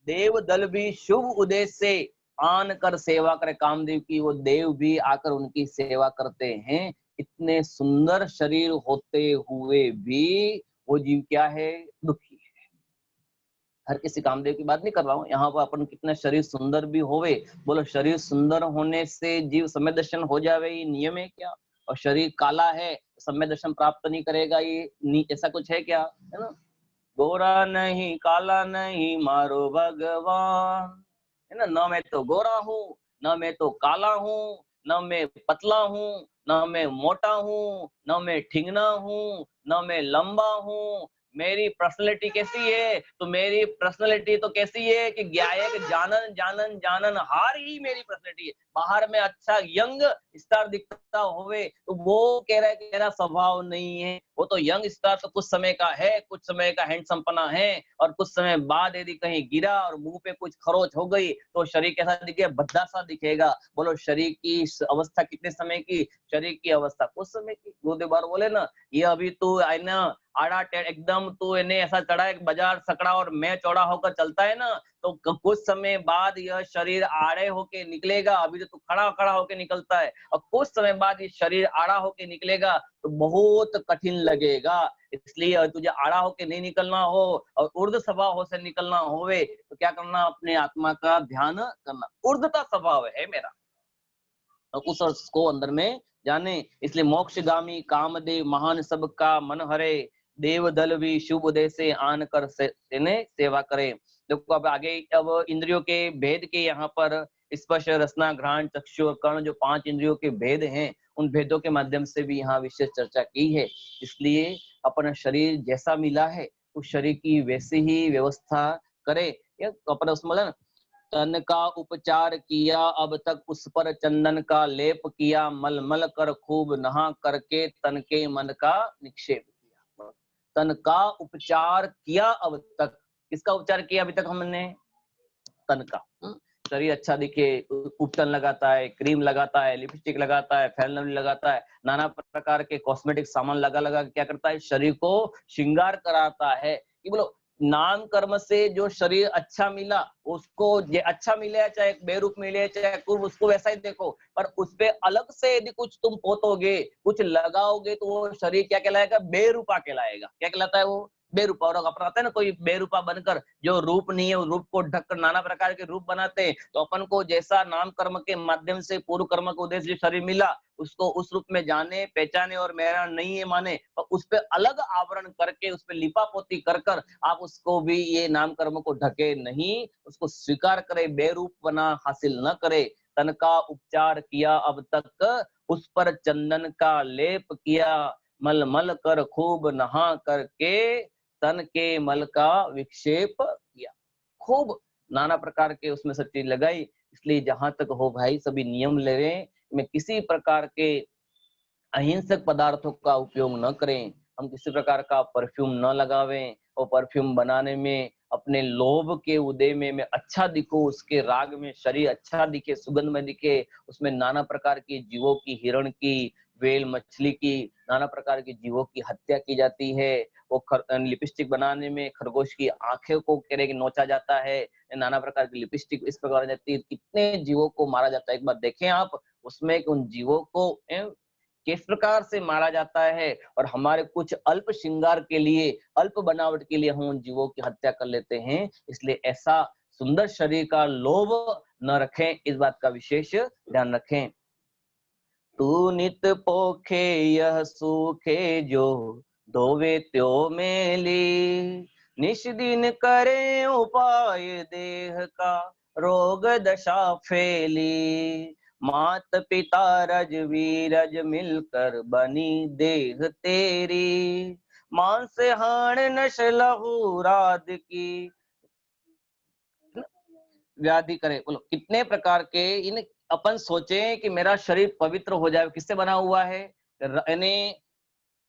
देव दल भी शुभ उदय से आन कर सेवा करे, कामदेव की वो देव भी आकर उनकी सेवा करते हैं। इतने सुंदर शरीर होते हुए भी वो जीव क्या है, दुखी है। हर किसी कामदेव की बात नहीं कर रहा हूँ, यहाँ पर अपन कितना शरीर सुंदर भी होवे, बोलो शरीर सुंदर होने से जीव सम्यक दर्शन हो जावे, ये नियम है क्या? और शरीर काला है, सम्यक दर्शन प्राप्त नहीं करेगा, ये ऐसा कुछ है क्या? है ना? गोरा नहीं काला नहीं मारो भगवान, है ना? न मैं तो गोरा हूँ, न मैं तो काला हूँ, न मैं पतला हूँ, न मैं मोटा हूँ, न मैं ठिंगना हूँ, न मैं लंबा हूँ। मेरी पर्सनैलिटी कैसी है? तो मेरी पर्सनैलिटी तो कैसी है कि गायक जानन जानन जानन हार ही मेरी पर्सनैलिटी है। बाहर में अच्छा यंग स्टार दिखता होवे तो वो कह रहा है कि मेरा स्वभाव नहीं है। वो तो यंग स्टार तो कुछ समय का है, कुछ समय का हैंडसमपना है, और कुछ समय बाद यदि कहीं गिरा और मुंह पे कुछ खरोच हो गई तो शरीर कैसा दिखेगा? भद्दा सा दिखेगा। बोलो शरीर की अवस्था कितने समय की? शरीर की अवस्था कुछ समय की। गुरुदेव बार बोले ना, ये अभी तू आईना आड़ा एकदम तू इन्हें ऐसा चढ़ा है बाजार सकड़ा और मैं चौड़ा होकर चलता है ना, तो कुछ समय बाद यह शरीर आड़े होके निकलेगा। अभी तो तू खड़ा खड़ा होके निकलता है, और कुछ समय बाद ये शरीर आड़ा होके निकलेगा तो बहुत कठिन लगेगा। इसलिए अगर तुझे आड़ा होके नहीं निकलना हो और ऊर्ध्व स्वभाव से निकलना होवे तो क्या करना? अपने आत्मा का ध्यान करना। ऊर्ध्वता स्वभाव है मेरा, और उस अर्थ को अंदर में जाने। इसलिए मोक्षगामी कामदेव महान सबका मन हरे, देव दल भी शुभ उदय से आन कर सेवा करे। देखो अब आगे, अब इंद्रियों के भेद के यहाँ पर स्पर्श रसना घ्राण चक्षु और कर्ण जो 5 इंद्रियों के भेद हैं, उन भेदों के माध्यम से भी यहाँ विशेष चर्चा की है। इसलिए अपना शरीर जैसा मिला है उस शरीर की वैसी ही व्यवस्था करे। अपन उसमें तन का उपचार किया अब तक उस पर चंदन का लेप किया, मल मल कर खूब नहा करके तन के मन का निक्षेप किया। तन का उपचार किया अब तक, किसका उपचार किया अभी तक हमने? तन का। शरीर अच्छा दिखे, उपटन लगाता है, क्रीम लगाता है, लिपस्टिक लगाता है, फेयर लवली लगाता है, नाना प्रकार के कॉस्मेटिक सामान लगा लगा क्या करता है? शरीर को श्रृंगार कराता है। कि बोलो नाम कर्म से जो शरीर अच्छा मिला उसको, ये अच्छा मिले चाहे बेरूप मिले चाहे कुरूप, उसको वैसा ही देखो। पर उस पे अलग से यदि कुछ तुम पोतोगे, कुछ लगाओगे तो वो शरीर क्या कहलाएगा? बेरूपा कहलाएगा। क्या कहलाता है वो? बेरूपा। और अपन आता है ना कोई बेरूपा बनकर, जो रूप नहीं है उस रूप को ढककर नाना प्रकार के रूप बनाते हैं। तो अपन को जैसा नाम कर्म के माध्यम से पूर्व कर्म के उद्देश्य शरीर मिला, उसको उस रूप में जाने पहचाने और मेरा नहीं है माने, और उस पे अलग आवरण करके उस पे लिपा पोती कर कर आप उसको भी ये नाम कर्म को ढके नहीं, उसको स्वीकार करे, बेरूप बना हासिल न करे। तन का उपचार किया अब तक उस पर चंदन का लेप किया, मल मल कर खूब नहा करके तन के मल का विक्षेप किया। खूब नाना प्रकार के उसमें सब चीज लगाई। इसलिए जहां तक हो भाई सभी नियम ले रहे, में किसी प्रकार के अहिंसक पदार्थों का उपयोग न करें। हम किसी प्रकार का परफ्यूम न लगावें, और परफ्यूम बनाने में अपने लोभ के उदय में मैं अच्छा दिखूं, उसके राग में शरीर अच्छा दिखे, सुगंध में दिखे, उसमें नाना प्रकार के जीवों की, हिरण की, वेल मछली की, नाना प्रकार के जीवों की हत्या की जाती है। वो लिपस्टिक बनाने में खरगोश की आंखें को कह नोचा जाता है, नाना प्रकार की लिपस्टिक इस प्रकार जाती है। कितने जीवों को मारा जाता है, एक बार देखें आप उसमें उन जीवों को किस प्रकार से मारा जाता है। और हमारे कुछ अल्प श्रृंगार के लिए, अल्प बनावट के लिए हम उन जीवों की हत्या कर लेते हैं। इसलिए ऐसा सुंदर शरीर का लोभ न रखें, इस बात का विशेष ध्यान रखें। तू नित पोखे यह सूखे जो धोवे त्यो मेली, निश दिन करे उपाय देह का रोग दशा फैली। मात पिता रज वीरज मिलकर बनी देह तेरी, मांस हाण नश लहू राध की व्याधि करे। बोलो कितने प्रकार के इन, अपन सोचे कि मेरा शरीर पवित्र हो जाए, किससे बना हुआ है? यानी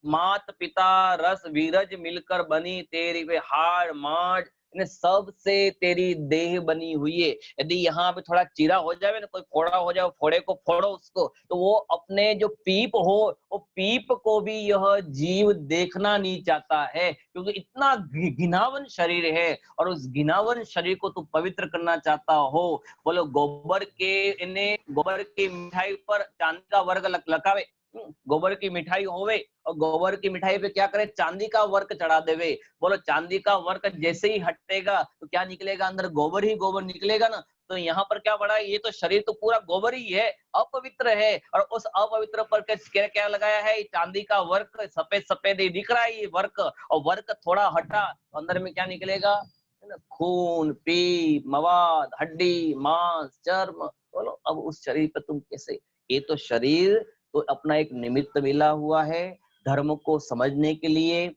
मात पिता रस वीरज मिलकर बनी तेरी, वे हाड़ माड़ इन सब से तेरी देह बनी हुई है। यदि यहाँ पे थोड़ा चीरा हो जाए ना, कोई फोड़ा हो जाए, फोड़े को फोड़ो उसको, तो वो अपने जो पीप हो, वो पीप को भी यह जीव देखना नहीं चाहता है, क्योंकि इतना घिनावन शरीर है। और उस घिनावन शरीर को तू पवित्र करना चाहता हो। बोलो गोबर के, इन्हें गोबर की मिठाई पर चांदी का वर्ग लगावे, गोबर की मिठाई होवे और गोबर की मिठाई पे क्या करे, चांदी का वर्क चढ़ा देवे। बोलो चांदी का वर्क जैसे ही हटेगा तो क्या निकलेगा, अंदर गोबर ही गोबर निकलेगा ना। तो यहाँ पर क्या पड़ा, ये तो शरीर तो पूरा गोबर ही है, अपवित्र है, और उस अपवित्र पर क्या क्या लगाया है, चांदी का वर्क, सफेद सफेद ही दिख रहा है ये वर्क, और वर्क थोड़ा हटा तो अंदर में क्या निकलेगा, है ना, खून, पी, मवाद, हड्डी, मांस, चर्म। बोलो अब उस शरीर पर तुम कैसे, ये तो शरीर तो अपना एक निमित्त मिला हुआ है, धर्म को समझने के लिए,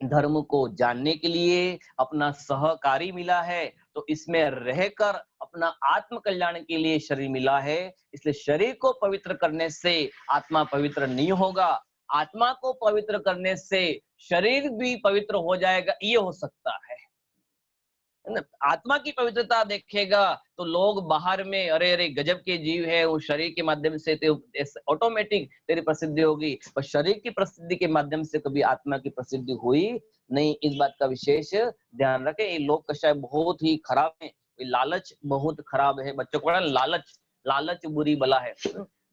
धर्म को जानने के लिए अपना सहकारी मिला है। तो इसमें रहकर अपना आत्म कल्याण के लिए शरीर मिला है। इसलिए शरीर को पवित्र करने से आत्मा पवित्र नहीं होगा, आत्मा को पवित्र करने से शरीर भी पवित्र हो जाएगा, ये हो सकता है ना। आत्मा की पवित्रता देखेगा तो लोग बाहर में अरे अरे गजब के जीव है, वो शरीर के माध्यम से ऑटोमेटिक तेरी प्रसिद्धि होगी, पर शरीर की प्रसिद्धि के माध्यम से कभी आत्मा की प्रसिद्धि हुई नहीं। इस बात का विशेष ध्यान रखें। ये लोक कषाय बहुत ही खराब है, लालच बहुत खराब है। बच्चों को पढ़ा, लालच, लालच बुरी बला है।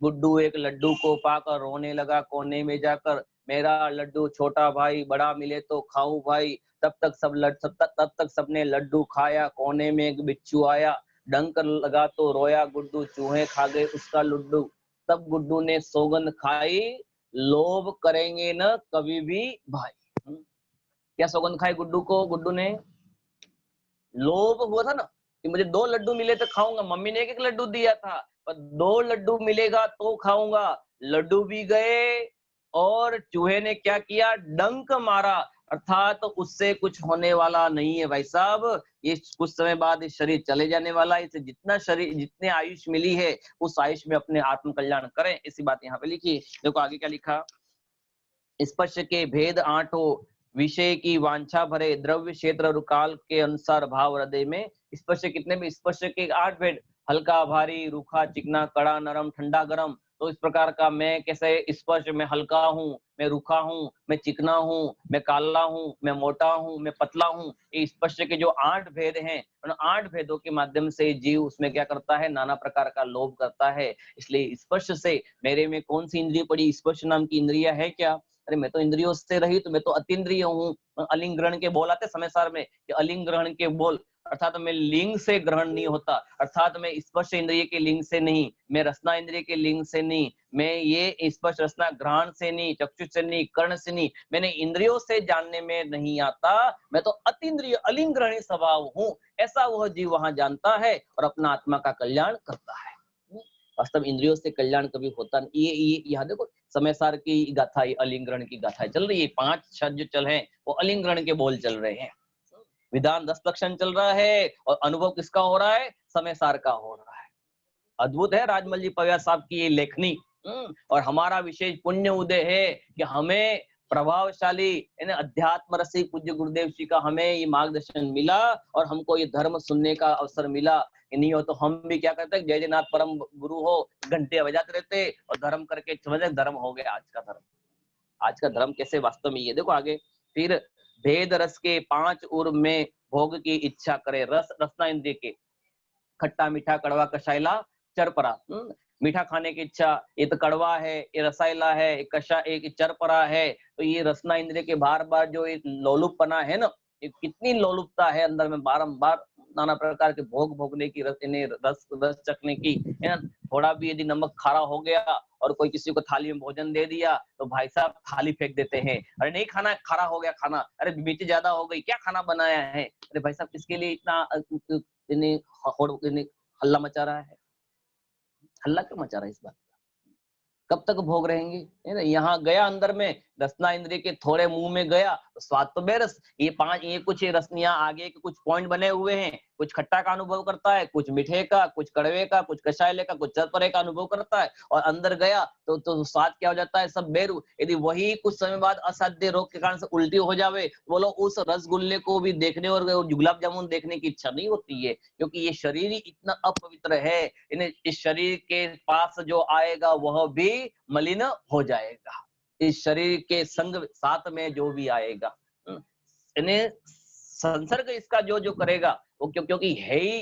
गुड्डू एक लड्डू को पाकर रोने लगा कोने में जाकर, मेरा लड्डू छोटा भाई, बड़ा मिले तो खाऊं भाई। तब तक सबने लड्डू खाया, कोने में एक बिच्छू आया, डंक लगा तो रोया गुड्डू, चूहे खा गए उसका लड्डू। तब गुड्डू ने सौगंध खाई, लोभ करेंगे न कभी भी भाई। क्या सौगंध खाई गुड्डू को, गुड्डू ने, लोभ हुआ था ना कि मुझे 2 लड्डू मिले तो खाऊंगा, मम्मी ने 1-1 लड्डू दिया था, पर 2 लड्डू मिलेगा तो खाऊंगा। लड्डू भी गए और चूहे ने क्या किया, डंक मारा, अर्थात तो उससे कुछ होने वाला नहीं है भाई साहब। ये कुछ समय बाद ये शरीर चले जाने वाला है। इसे जितना शरीर, जितने आयुष मिली है उस आयुष में अपने आत्म कल्याण करें, ऐसी बात यहाँ पे लिखी। देखो आगे क्या लिखा, स्पर्श के भेद 8 हो, विषय की वांछा भरे, द्रव्य क्षेत्र और काल के अनुसार भाव हृदय में। स्पर्श कितने में, स्पर्श के 8 भेद, हल्का भारी, रूखा चिकना, कड़ा नरम, ठंडा गरम। तो इस प्रकार का मैं कैसे स्पर्श में हल्का हूँ, मैं रूखा हूँ, मैं चिकना हूँ, मैं काला हूँ, मैं मोटा हूँ, मैं पतला हूँ। ये स्पर्श के जो 8 भेद हैं, उन 8 भेदों के माध्यम से जीव उसमें क्या करता है, नाना प्रकार का लोभ करता है। इसलिए स्पर्श से मेरे में कौन सी इंद्रिय पड़ी, स्पर्श नाम की इंद्रिया है क्या? अरे मैं तो इंद्रियों से रहित, मैं तो अतीन्द्रिय हूँ। अलिंग ग्रहण के बोल आते समय सार में कि अलिंग ग्रहण के बोल, अर्थात मैं लिंग से ग्रहण नहीं होता, अर्थात मैं स्पर्श इंद्रिय के लिंग से नहीं, मैं रसना इंद्रिय के लिंग से नहीं, मैं ये स्पर्श रसना ग्रहण से नहीं, चक्षुष से नहीं, कर्ण से नहीं, मैंने इंद्रियों से जानने में नहीं आता, मैं तो अतीन्द्रिय अलिंग ग्रहणी स्वभाव हूँ। ऐसा वह जीव वहां जानता है और अपना आत्मा का कल्याण करता है। वास्तव इंद्रियों से कल्याण कभी होता नहीं। ये यहाँ देखो समय सार की गाथा, अलिंग्रहण की गाथा चल रही है, 5 शब्द जो चल हैं वो अलिंग्रहण के बोल चल रहे हैं। विधान 10 लक्षण चल रहा है और अनुभव किसका हो रहा है, समय सार का हो रहा है। अद्भुत है राजमल जी पव्या साहब की ये लेखनी। और हमारा विशेष पुण्य उदय है कि हमें प्रभावशाली अध्यात्म रसिक पूज्य गुरुदेव जी का हमें ये मार्गदर्शन मिला और हमको ये धर्म सुनने का अवसर मिला। नहीं हो तो हम भी क्या करते, जय जयनाथ परम गुरु हो, घंटे बजाते रहते और धर्म करके समझे धर्म हो गया आज का धर्म। आज का धर्म कैसे वास्तव में ये देखो आगे, फिर भेद रस के 5 उर में भोग की इच्छा करे, रस रसना इंद्रिय के, खट्टा मीठा कड़वा कषायला चरपरा। मीठा खाने की इच्छा, ये तो कड़वा है, ये रसायला है, एक कषा एक चरपरा है। तो ये रसना इंद्रिय के बार बार जो एक लोलुपना है ना, ये कितनी लोलुपता है अंदर में, बारंबार नाना प्रकार के भोग भोगने की, रस रस चखने की, है ना। थोड़ा भी यदि नमक खारा हो गया और कोई किसी को थाली में भोजन दे दिया तो भाई साहब थाली फेंक देते हैं, अरे नहीं खाना, खारा हो गया खाना, अरे मिर्ची ज्यादा हो गई, क्या खाना बनाया है, अरे भाई साहब किसके लिए इतना हल्ला मचा रहा है, हल्ला क्यों मचा रहा है इस बात, कब तक भोग रहेंगे, है ना। यहाँ गया अंदर में रसना इंद्रिय के थोड़े मुंह में गया तो स्वाद तो बेरस, ये 5 ये कुछ रसनियां आगे के कुछ पॉइंट बने हुए हैं, कुछ खट्टा का अनुभव करता है, कुछ मीठे का, कुछ कड़वे का, कुछ कषायले का, कुछ चरपरे का अनुभव करता है और अंदर गया तो स्वाद क्या हो जाता है, सब बेरू। यदि वही कुछ समय बाद असाध्य रोग के कारण से उल्टी हो जावे, बोलो उस रसगुल्ले को भी देखने और गुलाब जामुन देखने की इच्छा नहीं होती है, क्योंकि ये शरीर ही इतना अपवित्र है। इन्हें इस शरीर के पास जो आएगा वह भी मलिन हो जाएगा, इस शरीर के संग साथ में जो भी आएगा, इन्हें संसर्ग इसका जो जो करेगा वो क्योंकि है ही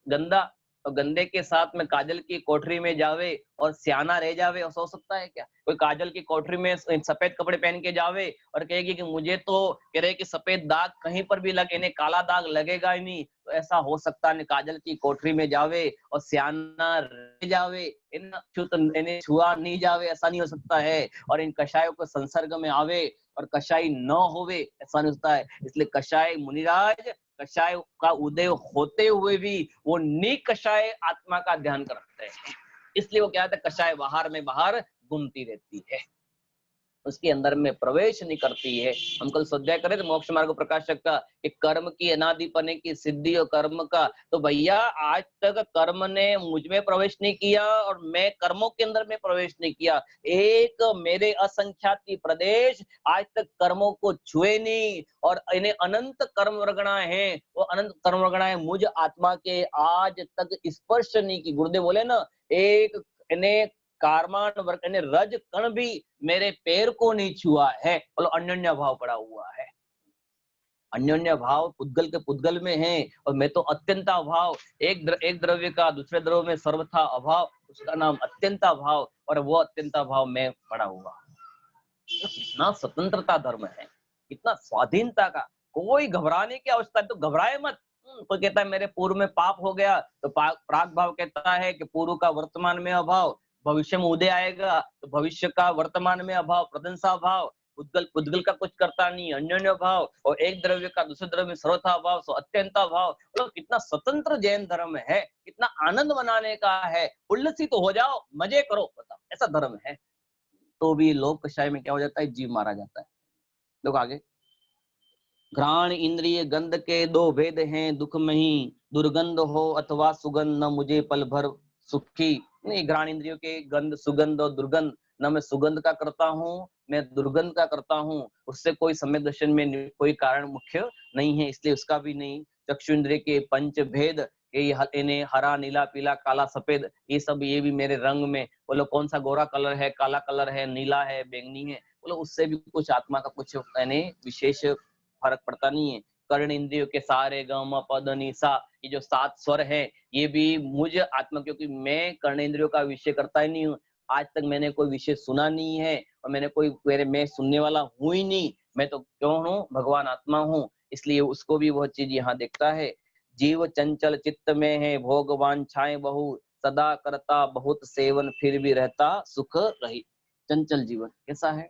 गंदा, और गंदे के साथ में काजल की कोठरी में जावे और सियाना रह जावे, ऐसा हो सकता है क्या? कोई काजल की कोठरी में सफेद कपड़े पहन के जावे और कहेगी कि मुझे तो कह रहे कि सफेद दाग कहीं पर भी लगे, इन्हें काला दाग लगेगा ही नहीं, तो ऐसा हो सकता है? काजल की कोठरी में जावे और सियाना रह जावे, इन्हें छुआ नहीं जावे, ऐसा नहीं हो सकता है। और इन कषायों को संसर्ग में आवे और कषाय न होवे, ऐसा नहीं होता है। इसलिए कषाय मुनिराज कषाय का उदय होते हुए भी वो निकषाय आत्मा का ध्यान करते हैं, इसलिए वो क्या है, कषाय बाहर में बाहर घूमती रहती है, उसके अंदर में प्रवेश नहीं करती है। हम कल स्वाध्याय करें तो मोक्ष मार्ग प्रकाशक का कि कर्म की अनादिपने की सिद्धि और कर्म का, तो भैया आज तक कर्म ने मुझ में प्रवेश नहीं किया और मैं कर्मों के अंदर में प्रवेश नहीं किया। एक मेरे असंख्याति प्रदेश आज तक कर्मों को छुए नहीं और इन्हें अनंत कर्म वर्गणाएं हैं, वो अनंत कर्म वर्गणाएं मुझ आत्मा के आज तक स्पर्श नहीं की। गुरुदेव बोले ना, एक इन्हें कारमान वर्ग यानी रज कण भी मेरे पैर को नहीं छुआ है, बोलो अन्योन्य भाव पड़ा हुआ है। अन्योन्य भाव पुद्गल के पुद्गल में है और मैं तो अत्यंता भाव, एक द्रव्य का दूसरे द्रव्य में सर्वथा अभाव, उसका नाम अत्यंता भाव, और वो अत्यंता भाव में पड़ा हुआ। कितना स्वतंत्रता धर्म है, कितना स्वाधीनता का, कोई घबराने की आवश्यकता, तो घबराए मत। कोई कहता है मेरे पूर्व में पाप हो गया, तो प्राग भाव कहता है कि पूर्व का वर्तमान में अभाव, भविष्य में उदय आएगा तो भविष्य का वर्तमान में अभाव, प्रदंसा भाव, पुद्गल का कुछ करता नहीं, अन्योन्य भाव, और एक द्रव्य का दूसरे द्रव्य में सर्वथा भाव, सो अत्यंता भाव। मतलब कितना स्वतंत्र जैन धर्म है, कितना आनंद मनाने का है, उल्लसित हो जाओ, मजे करो, बताओ ऐसा धर्म है। तो भी लोक कषाय में क्या हो जाता है, जीव मारा जाता है। लोग आगे, घ्राण इंद्रिय गंध के दो भेद हैं, दुख में ही दुर्गंध हो अथवा सुगंध, न मुझे पल भर सुखी। नहीं, घ्राण इंद्रियों के गंध, सुगंध और दुर्गंध, न मैं सुगंध का करता हूँ, मैं दुर्गंध का करता हूँ, उससे कोई सम्यक दर्शन में कोई कारण मुख्य नहीं है, इसलिए उसका भी नहीं। चक्षु इंद्रिय के पंच भेद, इन्हें हरा नीला पीला काला सफेद, ये सब ये भी मेरे रंग में, बोलो कौन सा गोरा कलर है, काला कलर है, नीला है, बैंगनी है, बोलो उससे भी कुछ आत्मा का कुछ यानी विशेष फर्क पड़ता नहीं है। कर्ण इंद्रियों के सारे गम पद निसा, ये जो 7 स्वर है, ये भी मुझ आत्मा, क्योंकि मैं कर्ण इंद्रियों का विषय करता ही नहीं हूँ, आज तक मैंने कोई विषय सुना नहीं है और मैं सुनने वाला हूं ही नहीं, मैं तो क्यों हूँ, भगवान आत्मा हूँ, इसलिए उसको भी वह चीज यहाँ देखता है। जीव चंचल चित्त में है, भोग वांछाएं बहु, सदा करता बहुत सेवन, फिर भी रहता सुख रही। चंचल जीवन कैसा है,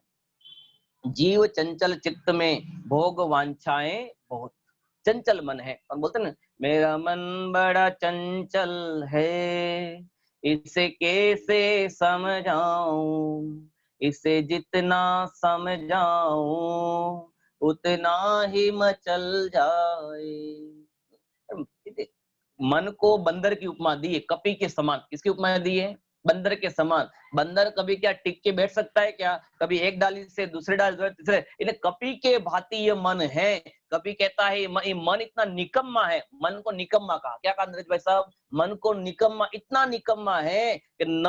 जीव चंचल चित्त में, भोग वांछाएं बहुत, चंचल मन है। और बोलते ना, मेरा मन बड़ा चंचल है, इसे कैसे समझाऊं, इसे जितना समझाऊं उतना ही मचल जाए। मन को बंदर की उपमा दी है, कपी के समान। किसकी उपमा दी है, बंदर के समान। बंदर कभी क्या टिक के बैठ सकता है क्या, कभी एक डाली से दूसरे डाली से तीसरे, इन्हें कपी के भांति ये मन है। कभी कहता है ये मन इतना निकम्मा है, मन को निकम्मा कहा, क्या कहा नरेश भाई साहब, मन को निकम्मा, इतना निकम्मा है कि न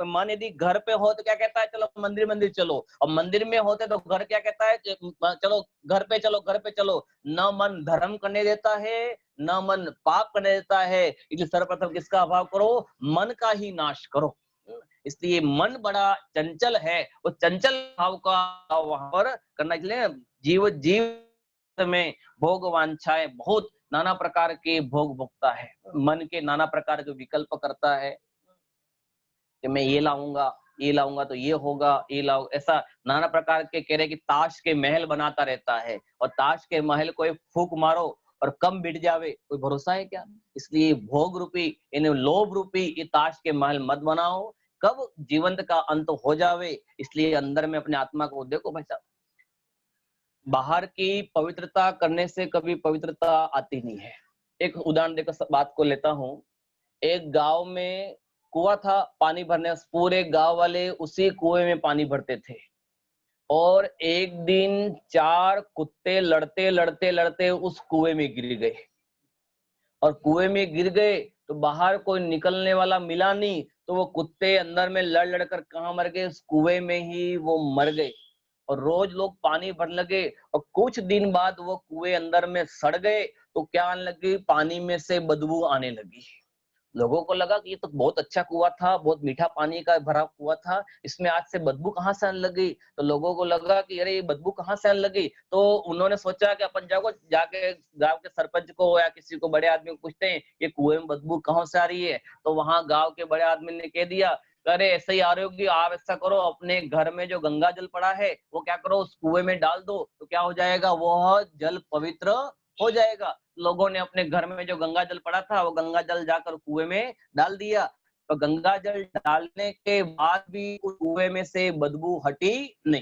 मन यदि घर पे हो तो क्या कहता है, चलो मंदिर चलो, और मंदिर में होते तो घर क्या कहता है, चलो घर पे चलो, घर पे चलो। न मन धर्म करने देता है, न मन पाप करने देता है, इसलिए सर्वप्रथम किसका अभाव करो, मन का ही नाश करो। इसलिए मन बड़ा चंचल है, वो चंचल भाव का वहां पर करना, इसलिए जीव में भोग वांछाएं बहुत, नाना प्रकार के भोग भोगता है, मन के नाना प्रकार के विकल्प करता है कि मैं ये लाऊंगा तो ये होगा, ये लाओ, ऐसा नाना प्रकार के कह रहे कि ताश के महल बनाता रहता है, और ताश के महल को फूंक मारो और कम बिट जावे, कोई भरोसा है क्या। इसलिए भोग रूपी, इन्हें लोभ रूपी ये ताश के महल मत बनाओ, कब जीवंत का अंत हो जावे। इसलिए अंदर में अपने आत्मा को देखो भाई साहब, बाहर की पवित्रता करने से कभी पवित्रता आती नहीं है। एक उदाहरण देकर बात को लेता हूँ। एक गांव में कुआं था, पानी भरने, पूरे गांव वाले उसी कुएं में पानी भरते थे, और एक दिन 4 कुत्ते लड़ते लड़ते लड़ते उस कुएं में गिर गए, और कुएं में गिर गए तो बाहर कोई निकलने वाला मिला नहीं, तो वो कुत्ते अंदर में लड़ लड़कर कहाँ मर गए, उस कुएं में ही वो मर गए। और रोज लोग पानी भरने लगे, और कुछ दिन बाद वो कुएं अंदर में सड़ गए, तो क्या आने लगी, पानी में से बदबू आने लगी। लोगों को लगा कि ये तो बहुत अच्छा कुआं था, बहुत मीठा पानी का भरा कुआं था, इसमें आज से बदबू कहाँ से आने लगी? तो लोगों को लगा कि अरे ये बदबू कहाँ से आने लगी? तो उन्होंने सोचा कि अपन जाके गाँव के सरपंच को या किसी को बड़े आदमी को पूछते हैं, ये कुएं में बदबू कहाँ से आ रही है? तो वहां गाँव के बड़े आदमी ने कह दिया, अरे ऐसे ही आ रही होगी, आप ऐसा करो अपने घर में जो गंगा जल पड़ा है, वो क्या करो उस कुएं में डाल दो, तो क्या हो जाएगा, वह जल पवित्र हो जाएगा। लोगों ने अपने घर में जो गंगा जल पड़ा था वो गंगा जल जाकर कुएं में डाल दिया। तो गंगा जल डालने के बाद भी उस कुएं में से बदबू हटी नहीं।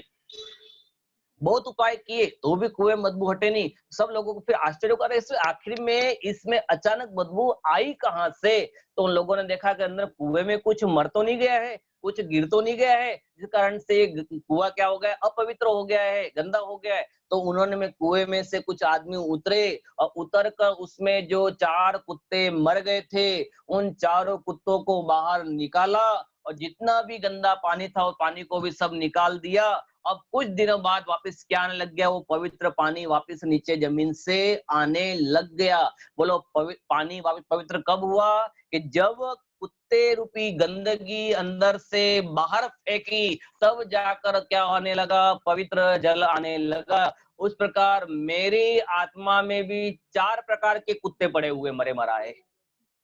बहुत उपाय किए तो भी कुएं में बदबू हटे नहीं। सब लोगों को फिर आश्चर्य हुआ, अरे इसमें आखिर में इसमें अचानक बदबू आई कहाँ से? तो उन लोगों ने देखा कि अंदर कुएं में कुछ मर तो नहीं गया है, कुछ गिर तो नहीं गया है, जिस कारण से कुआं क्या हो गया, अपवित्र हो गया है, गंदा हो गया है। तो उन्होंने में कुएं में से कुछ आदमी उतरे और उतर कर उसमें जो 4 कुत्ते मर गए थे, उन चारों कुत्तों को बाहर निकाला और जितना भी गंदा पानी था वो पानी को भी सब निकाल दिया। अब कुछ दिनों बाद वापस क्या आने लग गया, वो पवित्र पानी वापस नीचे जमीन से आने लग गया। बोलो पानी वापस पवित्र कब हुआ? कि जब कुत्ते रूपी गंदगी अंदर से बाहर फेंकी, तब जाकर क्या होने लगा, पवित्र जल आने लगा। उस प्रकार मेरी आत्मा में भी 4 प्रकार के कुत्ते पड़े हुए मरे मराए।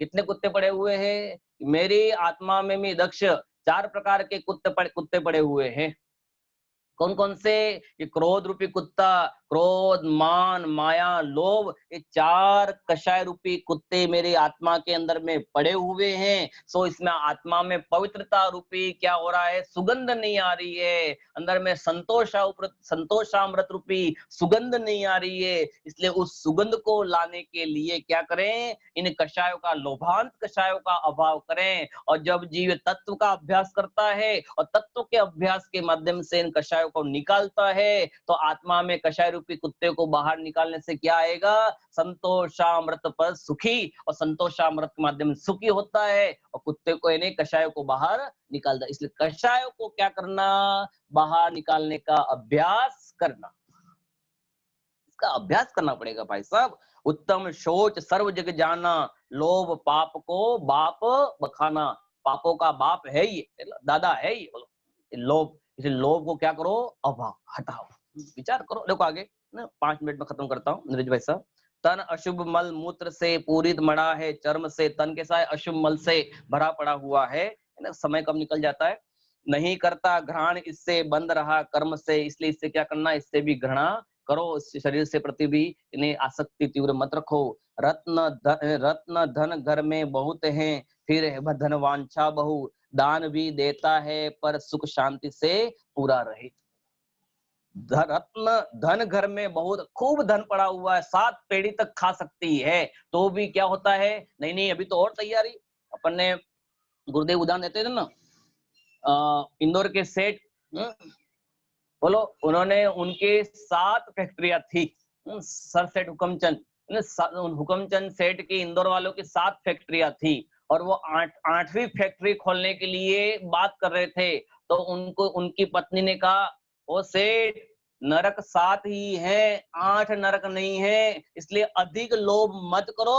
कितने कुत्ते पड़े हुए हैं? मेरी आत्मा में भी दक्ष 4 प्रकार के कुत्ते पड़े हुए हैं। कौन कौन से? ये क्रोध रूपी कुत्ता, क्रोध, मान, माया, लोभ, ये 4 कषाय रूपी कुत्ते मेरी आत्मा के अंदर में पड़े हुए हैं। सो इसमें आत्मा में पवित्रता रूपी क्या हो रहा है, सुगंध नहीं आ रही है, अंदर में संतोषामृत रूपी सुगंध नहीं आ रही है। इसलिए उस सुगंध को लाने के लिए क्या करें, इन कषायों का, लोभांत कषायों का अभाव करें। और जब जीव तत्व का अभ्यास करता है और तत्व के अभ्यास के माध्यम से इन कषायों को निकालता है, तो आत्मा में कषाय रूपी कुत्ते को बाहर निकालने से क्या आएगा, संतोषामृत पर सुखी, और संतोषामृत के माध्यम से सुखी होता है और कुत्ते को यानी कषायों को बाहर निकालता है। इसलिए कषायों को क्या करना, बाहर निकालने का अभ्यास करना, इसका अभ्यास करना पड़ेगा भाई साहब। उत्तम शौच सर्व जग जाना, लोभ पाप को बाप बखाना। पापों का बाप है ये, दादा है ये, बोलो लोभ। इसे लोभ को क्या करो, अभाव हटाओ, विचार करो। देखो आगे ना, 5 मिनट में खत्म करता हूँ नीरज भाई साहब। तन अशुभ मल मूत्र से पूरित मड़ा है, चर्म से तन के साथ अशुभ मल से भरा पड़ा हुआ है ना। समय कब निकल जाता है, नहीं करता घृण इससे, बंद रहा कर्म से, इसलिए इससे क्या करना, इससे भी घृणा करो, शरीर से प्रति भी इन्हें आसक्ति तीव्र मत रखो। रत्न धन घर में बहुत हैं, फिर है धन वांछा बहु, दान भी देता है पर सुख शांति से पूरा रहे। रत्न धन घर में बहुत, खूब धन पड़ा हुआ है, 7 पीढ़ी तक खा सकती है, तो भी क्या होता है, नहीं नहीं अभी तो और तैयारी। अपन ने गुरुदेव उदाहरण देते थे ना, इंदौर के सेठ, बोलो उन्होंने, उनके 7 फैक्ट्रियां थी। सर सेठ हुकमचंद, हुकमचंद सेठ की इंदौर वालों की 7 फैक्ट्रियां थी और वो 8वीं फैक्ट्री खोलने के लिए बात कर रहे थे। तो उनको उनकी पत्नी ने कहा, ओ सेठ, नरक 7 ही है, 8 नरक नहीं है, इसलिए अधिक लोभ मत करो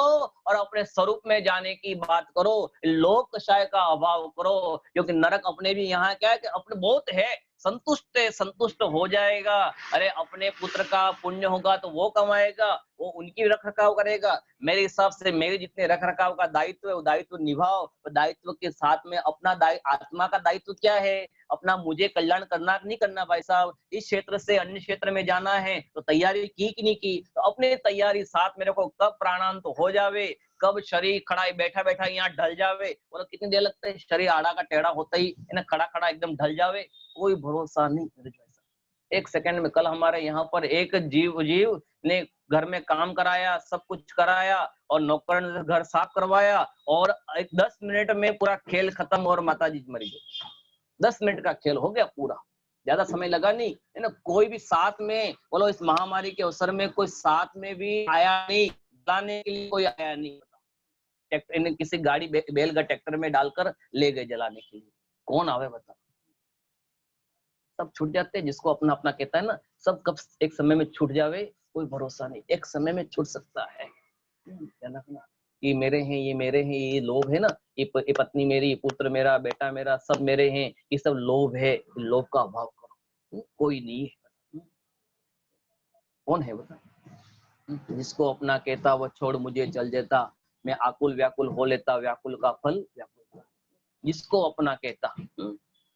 और अपने स्वरूप में जाने की बात करो, लोभ कषाय का अभाव करो। क्योंकि नरक अपने भी यहाँ क्या है कि अपने बहुत है, संतुष्ट हो जाएगा। अरे अपने पुत्र का पुण्य होगा तो वो कमाएगा, वो उनकी रख रखाव करेगा। मेरे हिसाब से मेरे जितने रख रखाव का दायित्व है वो दायित्व निभाओ। तो दायित्व के साथ में अपना आत्मा का दायित्व क्या है, अपना मुझे कल्याण करना नहीं करना भाई साहब, इस क्षेत्र से अन्य क्षेत्र में जाना है तो तैयारी की कि नहीं की, तो अपने तैयारी साथ मेरे को कब प्राणांत हो जावे, कब शरीर खड़ा बैठा बैठा यहाँ ढल जावे, बोलो कितनी देर लगता है, शरीर आड़ा का टेढ़ा होता ही है ना, खड़ा खड़ा एकदम ढल जावे, कोई भरोसा नहीं। 1 सेकंड में, कल हमारे यहाँ पर एक जीव ने घर में काम कराया, सब कुछ कराया और नौकर ने घर साफ करवाया और 10 मिनट में पूरा खेल खत्म और माताजी मरी गई। 10 मिनट का खेल हो गया पूरा, ज्यादा समय लगा नहीं है ना। कोई भी साथ में, बोलो इस महामारी के अवसर में कोई साथ में भी आया नहीं, जलाने के लिए कोई आया नहीं। ट्रैक्टर, किसी गाड़ी बैल का ट्रैक्टर में डालकर ले गए जलाने के लिए, कौन आवे बता। सब छूट जाते हैं, जिसको अपना अपना कहता है ना, सब कब एक समय में छूट जावे कोई भरोसा नहीं, एक समय में छूट सकता है। ध्यान रखना। ये मेरे हैं, ये मेरे हैं, ये लोभ है ना, ये पत्नी मेरी, पुत्र मेरा, बेटा मेरा, सब मेरे हैं, ये सब लोभ है। लोभ का अभाव करो, कोई नहीं है। कौन है बता? जिसको अपना कहता वो छोड़ मुझे चल देता, मैं आकुल व्याकुल हो लेता, व्याकुल का फल व्याकुल। जिसको अपना कहता,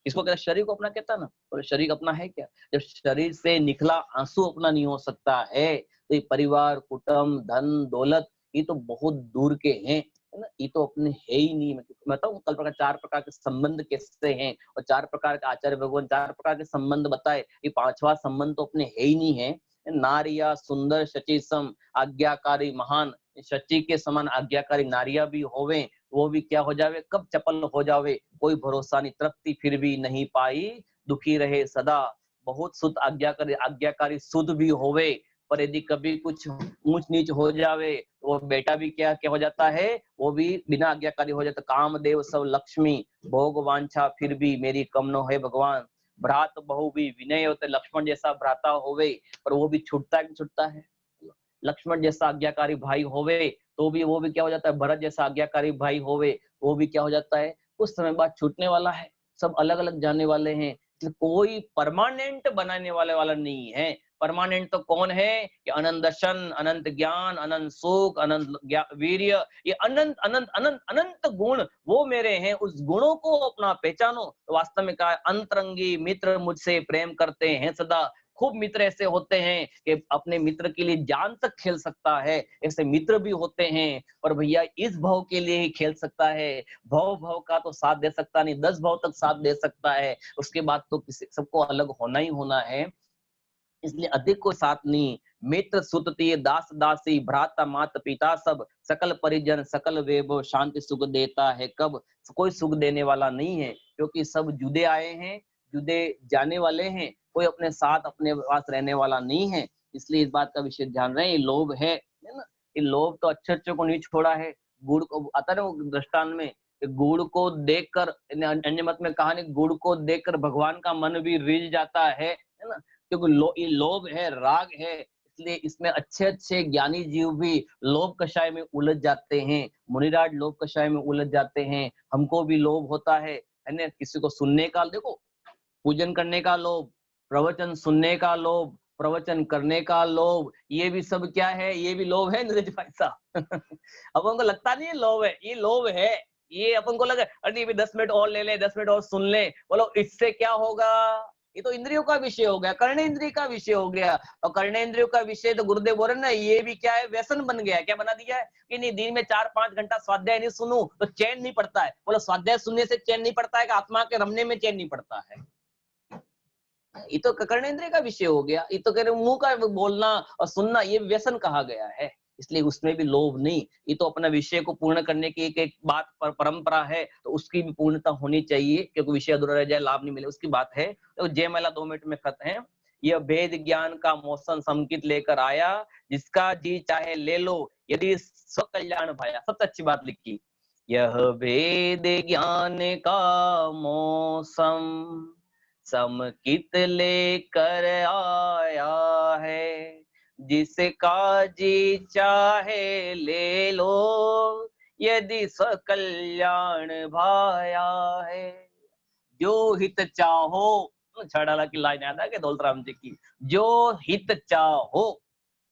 इसको कहता, शरीर को अपना कहता ना, और शरीर अपना है क्या? जब शरीर से निकला आंसू अपना नहीं हो सकता है, तो ये परिवार, कुटुंब, धन दौलत, ये तो बहुत दूर के हैं, है ना, ये तो अपने है ही नहीं। मैं बताऊं कल प्रकार 4 प्रकार के संबंध कैसे हैं, और 4 प्रकार के आचार्य भगवान 4 प्रकार के संबंध बताए, ये 5वां संबंध तो अपने है ही नहीं है। नारिया सुंदर शची सम आज्ञाकारी महान, शची के समान आज्ञाकारी नारिया भी होवे, वो भी क्या हो जावे, कब चपल हो जावे, कोई भरोसा नहीं, तृप्ति फिर भी नहीं पाई, दुखी रहे सदा। बहुत सुत आज्ञाकारी सुध भी होवे, पर यदि कभी कुछ ऊंच नीच हो जावे, वो बेटा भी क्या क्या हो जाता है, वो भी बिना आज्ञाकारी हो जाता। कामदेव सब लक्ष्मी, भोग वांछा फिर भी मेरी कम न है भगवान। भ्रात बहु भी विनय होते, लक्ष्मण जैसा भ्राता होवे, पर वो भी छूटता है, छूटता है। लक्ष्मण जैसा आज्ञाकारी भाई होवे, तो भी वो भी क्या हो जाता है, भरत जैसा आज्ञाकारी भाई होवे, वो भी क्या हो जाता है, कुछ समय बाद छूटने वाला है। सब अलग अलग जाने वाले हैं, कोई परमानेंट बनाने वाला नहीं है। परमानेंट तो कौन है कि अनंत दर्शन, अनंत ज्ञान, अनंत सुख, अनंत वीर्य, ये अनंत अनंत अनंत अनंत गुण वो मेरे हैं। उस गुणों को अपना पहचानो। तो वास्तव में कहा, अंतरंगी मित्र मुझसे प्रेम करते हैं सदा। खूब मित्र ऐसे होते हैं कि अपने मित्र के लिए जान तक खेल सकता है, ऐसे मित्र भी होते हैं। और भैया इस भाव के लिए ही खेल सकता है, भाव का तो साथ दे सकता नहीं, 10 भाव तक साथ दे सकता है, उसके बाद तो किसी सबको अलग होना ही होना है। इसलिए अधिक को साथ नहीं। मित्र सुतती दास दासी भ्राता माता पिता सब, सकल परिजन सकल वैभव शांति सुख देता है कब। कोई सुख देने वाला नहीं है, क्योंकि सब जुदे आए हैं, जुदे जाने वाले हैं, कोई अपने साथ अपने पास रहने वाला नहीं है। इसलिए इस बात का विशेष ध्यान रहे। ये लोभ है ना, ये लोभ तो अच्छे अच्छे को नहीं छोड़ा है। गुड़ को आता है वो दृष्टांत में, गुड़ को देखकर, अन्य मत में कहा नहीं, गुड़ को देखकर भगवान का मन भी रिझ जाता है ना, क्योंकि ये लोभ है, राग है। इसलिए इसमें अच्छे अच्छे ज्ञानी जीव भी लोभ कषाय में उलझ जाते हैं, मुनिराज लोभ कषाय में उलझ जाते हैं। हमको भी लोभ होता है ना, किसी को सुनने का, देखो पूजन करने का लोभ, प्रवचन सुनने का लोभ, प्रवचन करने का लोभ, ये भी सब क्या है, ये भी लोभ है नीरज भाई साहब। अपन को लगता नहीं है लोभ है, ये लोभ है। ये अपन को लगा अरे भी 10 मिनट और ले ले, 10 मिनट और सुन ले, बोलो इससे क्या होगा। ये तो इंद्रियों का विषय हो गया, कर्णेंद्रिय का विषय हो गया। और कर्णेंद्रियों का विषय तो गुरुदेव बोल रहे ना, ये भी क्या है, व्यसन बन गया है। क्या बना दिया है कि नहीं, दिन में 4-5 घंटा स्वाध्याय नहीं सुनूं तो चैन नहीं पड़ता है। बोलो स्वाध्याय सुनने से चैन नहीं पड़ता है कि आत्मा के रमने में चैन नहीं पड़ता है। ये तो कर्णेंद्रिय का विषय हो गया। ये तो कह रहे मुंह का बोलना और सुनना, ये व्यसन कहा गया है। इसलिए उसमें भी लोभ नहीं। ये तो अपना विषय को पूर्ण करने की एक बात परंपरा है, तो उसकी भी पूर्णता होनी चाहिए, क्योंकि विषय अधूरा रह जाए, लाभ नहीं मिले, उसकी बात है। तो जयमाला 2 मिनट में खत्म है। यह भेद ज्ञान का मौसम संकित लेकर आया, जिसका जी चाहे ले लो, यदि स्वकल्याण भाया। सबसे अच्छी बात लिखी, यह भेद ज्ञान का मौसम समकित लेकर आया है, जिसका जी चाहे ले लो, यदि स्वकल्याण भाया है। जो हित चाहो, छड़ाला की लाइन याद है कि दौलत राम जी की, जो हित चाहो,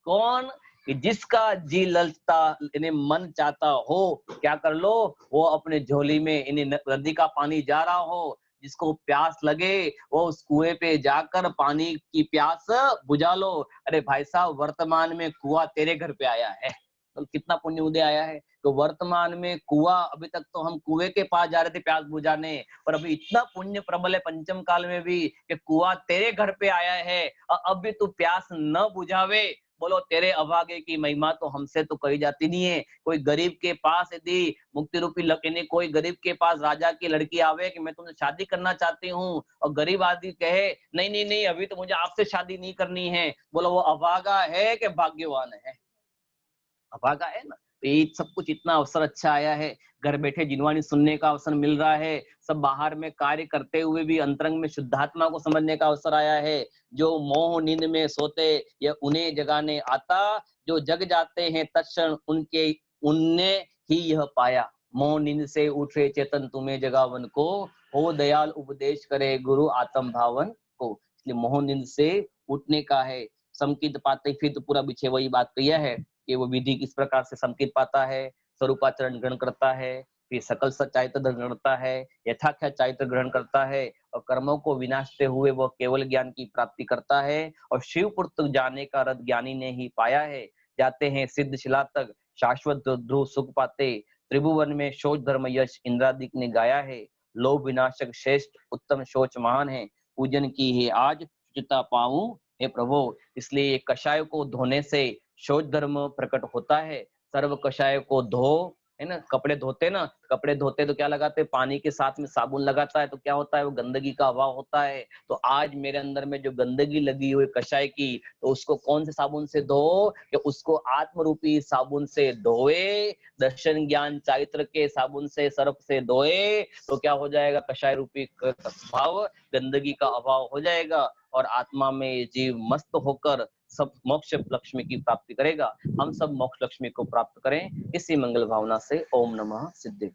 कौन कि जिसका जी ललचता, इन्हें मन चाहता हो, क्या कर लो, वो अपने झोली में इन्हें नदी का पानी जा रहा हो, जिसको प्यास लगे वो उस कुएं पे जाकर पानी की प्यास बुझा लो। अरे भाई साहब, वर्तमान में कुआं तेरे घर पे आया है, तो कितना पुण्य उदय आया है। तो वर्तमान में कुआं, अभी तक तो हम कुएं के पास जा रहे थे प्यास बुझाने, पर अभी इतना पुण्य प्रबल है पंचम काल में भी कि कुआं तेरे घर पे आया है, और अब भी तू प्यास न बुझावे। बोलो तेरे अभागे की महिमा तो हमसे तो कही जाती नहीं है। कोई गरीब के पास यदि मुक्ति रूपी लकीनी, कोई गरीब के पास राजा की लड़की आवे कि मैं तुमसे शादी करना चाहती हूँ, और गरीब आदमी कहे नहीं नहीं नहीं, अभी तो मुझे आपसे शादी नहीं करनी है, बोलो वो अभागा है कि भाग्यवान है? अभागा है ना। तो ये सब कुछ इतना अवसर अच्छा आया है, घर बैठे जिनवाणी सुनने का अवसर मिल रहा है, सब बाहर में कार्य करते हुए भी अंतरंग में शुद्धात्मा को समझने का अवसर आया है। जो मोह नींद में सोते, यह उन्हें जगाने आता, जो जग जाते हैं तत्क्षण उनके उनने ही यह पाया, मोह नींद से उठे चेतन तुम्हें जगावन को, हो दयाल उपदेश करे गुरु आत्म भावन को। इसलिए मोह नींद से उठने का है। समकित पाते, फिर तो पूरा पीछे वही बात किया है कि वो विधि किस प्रकार से समकित पाता है, स्वरूपाचरण ग्रहण करता है, फिर सकल चारित्र ग्रहण करता है, यथाख्या चारित्र ग्रहण करता है, और कर्मों को विनाशते हुए वह केवल ज्ञान की प्राप्ति करता है। और शिवपुर तक जाने का रथ ज्ञानी ने ही पाया है, जाते हैं सिद्ध शिला तक शाश्वत ध्रुव सुख पाते, त्रिभुवन में शोच धर्म यश इंद्रादिक ने गाया है, लोभ विनाशक श्रेष्ठ उत्तम शोच महान है, पूजन की है आज शुचिता पाऊं हे प्रभु। इसलिए कषाय को धोने से शोच धर्म प्रकट होता है। सर्व कषाय को धो, है ना, कपड़े धोते ना, कपड़े धोते तो क्या लगाते, पानी के साथ में साबुन लगाता है, तो क्या होता है, वो गंदगी का अभाव होता है। तो आज मेरे अंदर में जो गंदगी लगी हुई कषाय की, तो उसको कौन से साबुन से धो, कि उसको आत्मरूपी साबुन से धोए, दर्शन ज्ञान चारित्र के साबुन से सर्फ से धोए, तो क्या हो जाएगा, कषाय रूपी भाव, गंदगी का अभाव हो जाएगा, और आत्मा में जीव मस्त होकर सब मोक्ष लक्ष्मी की प्राप्ति करेगा। हम सब मोक्ष लक्ष्मी को प्राप्त करें, इसी मंगल भावना से ओम नमः सिद्धि।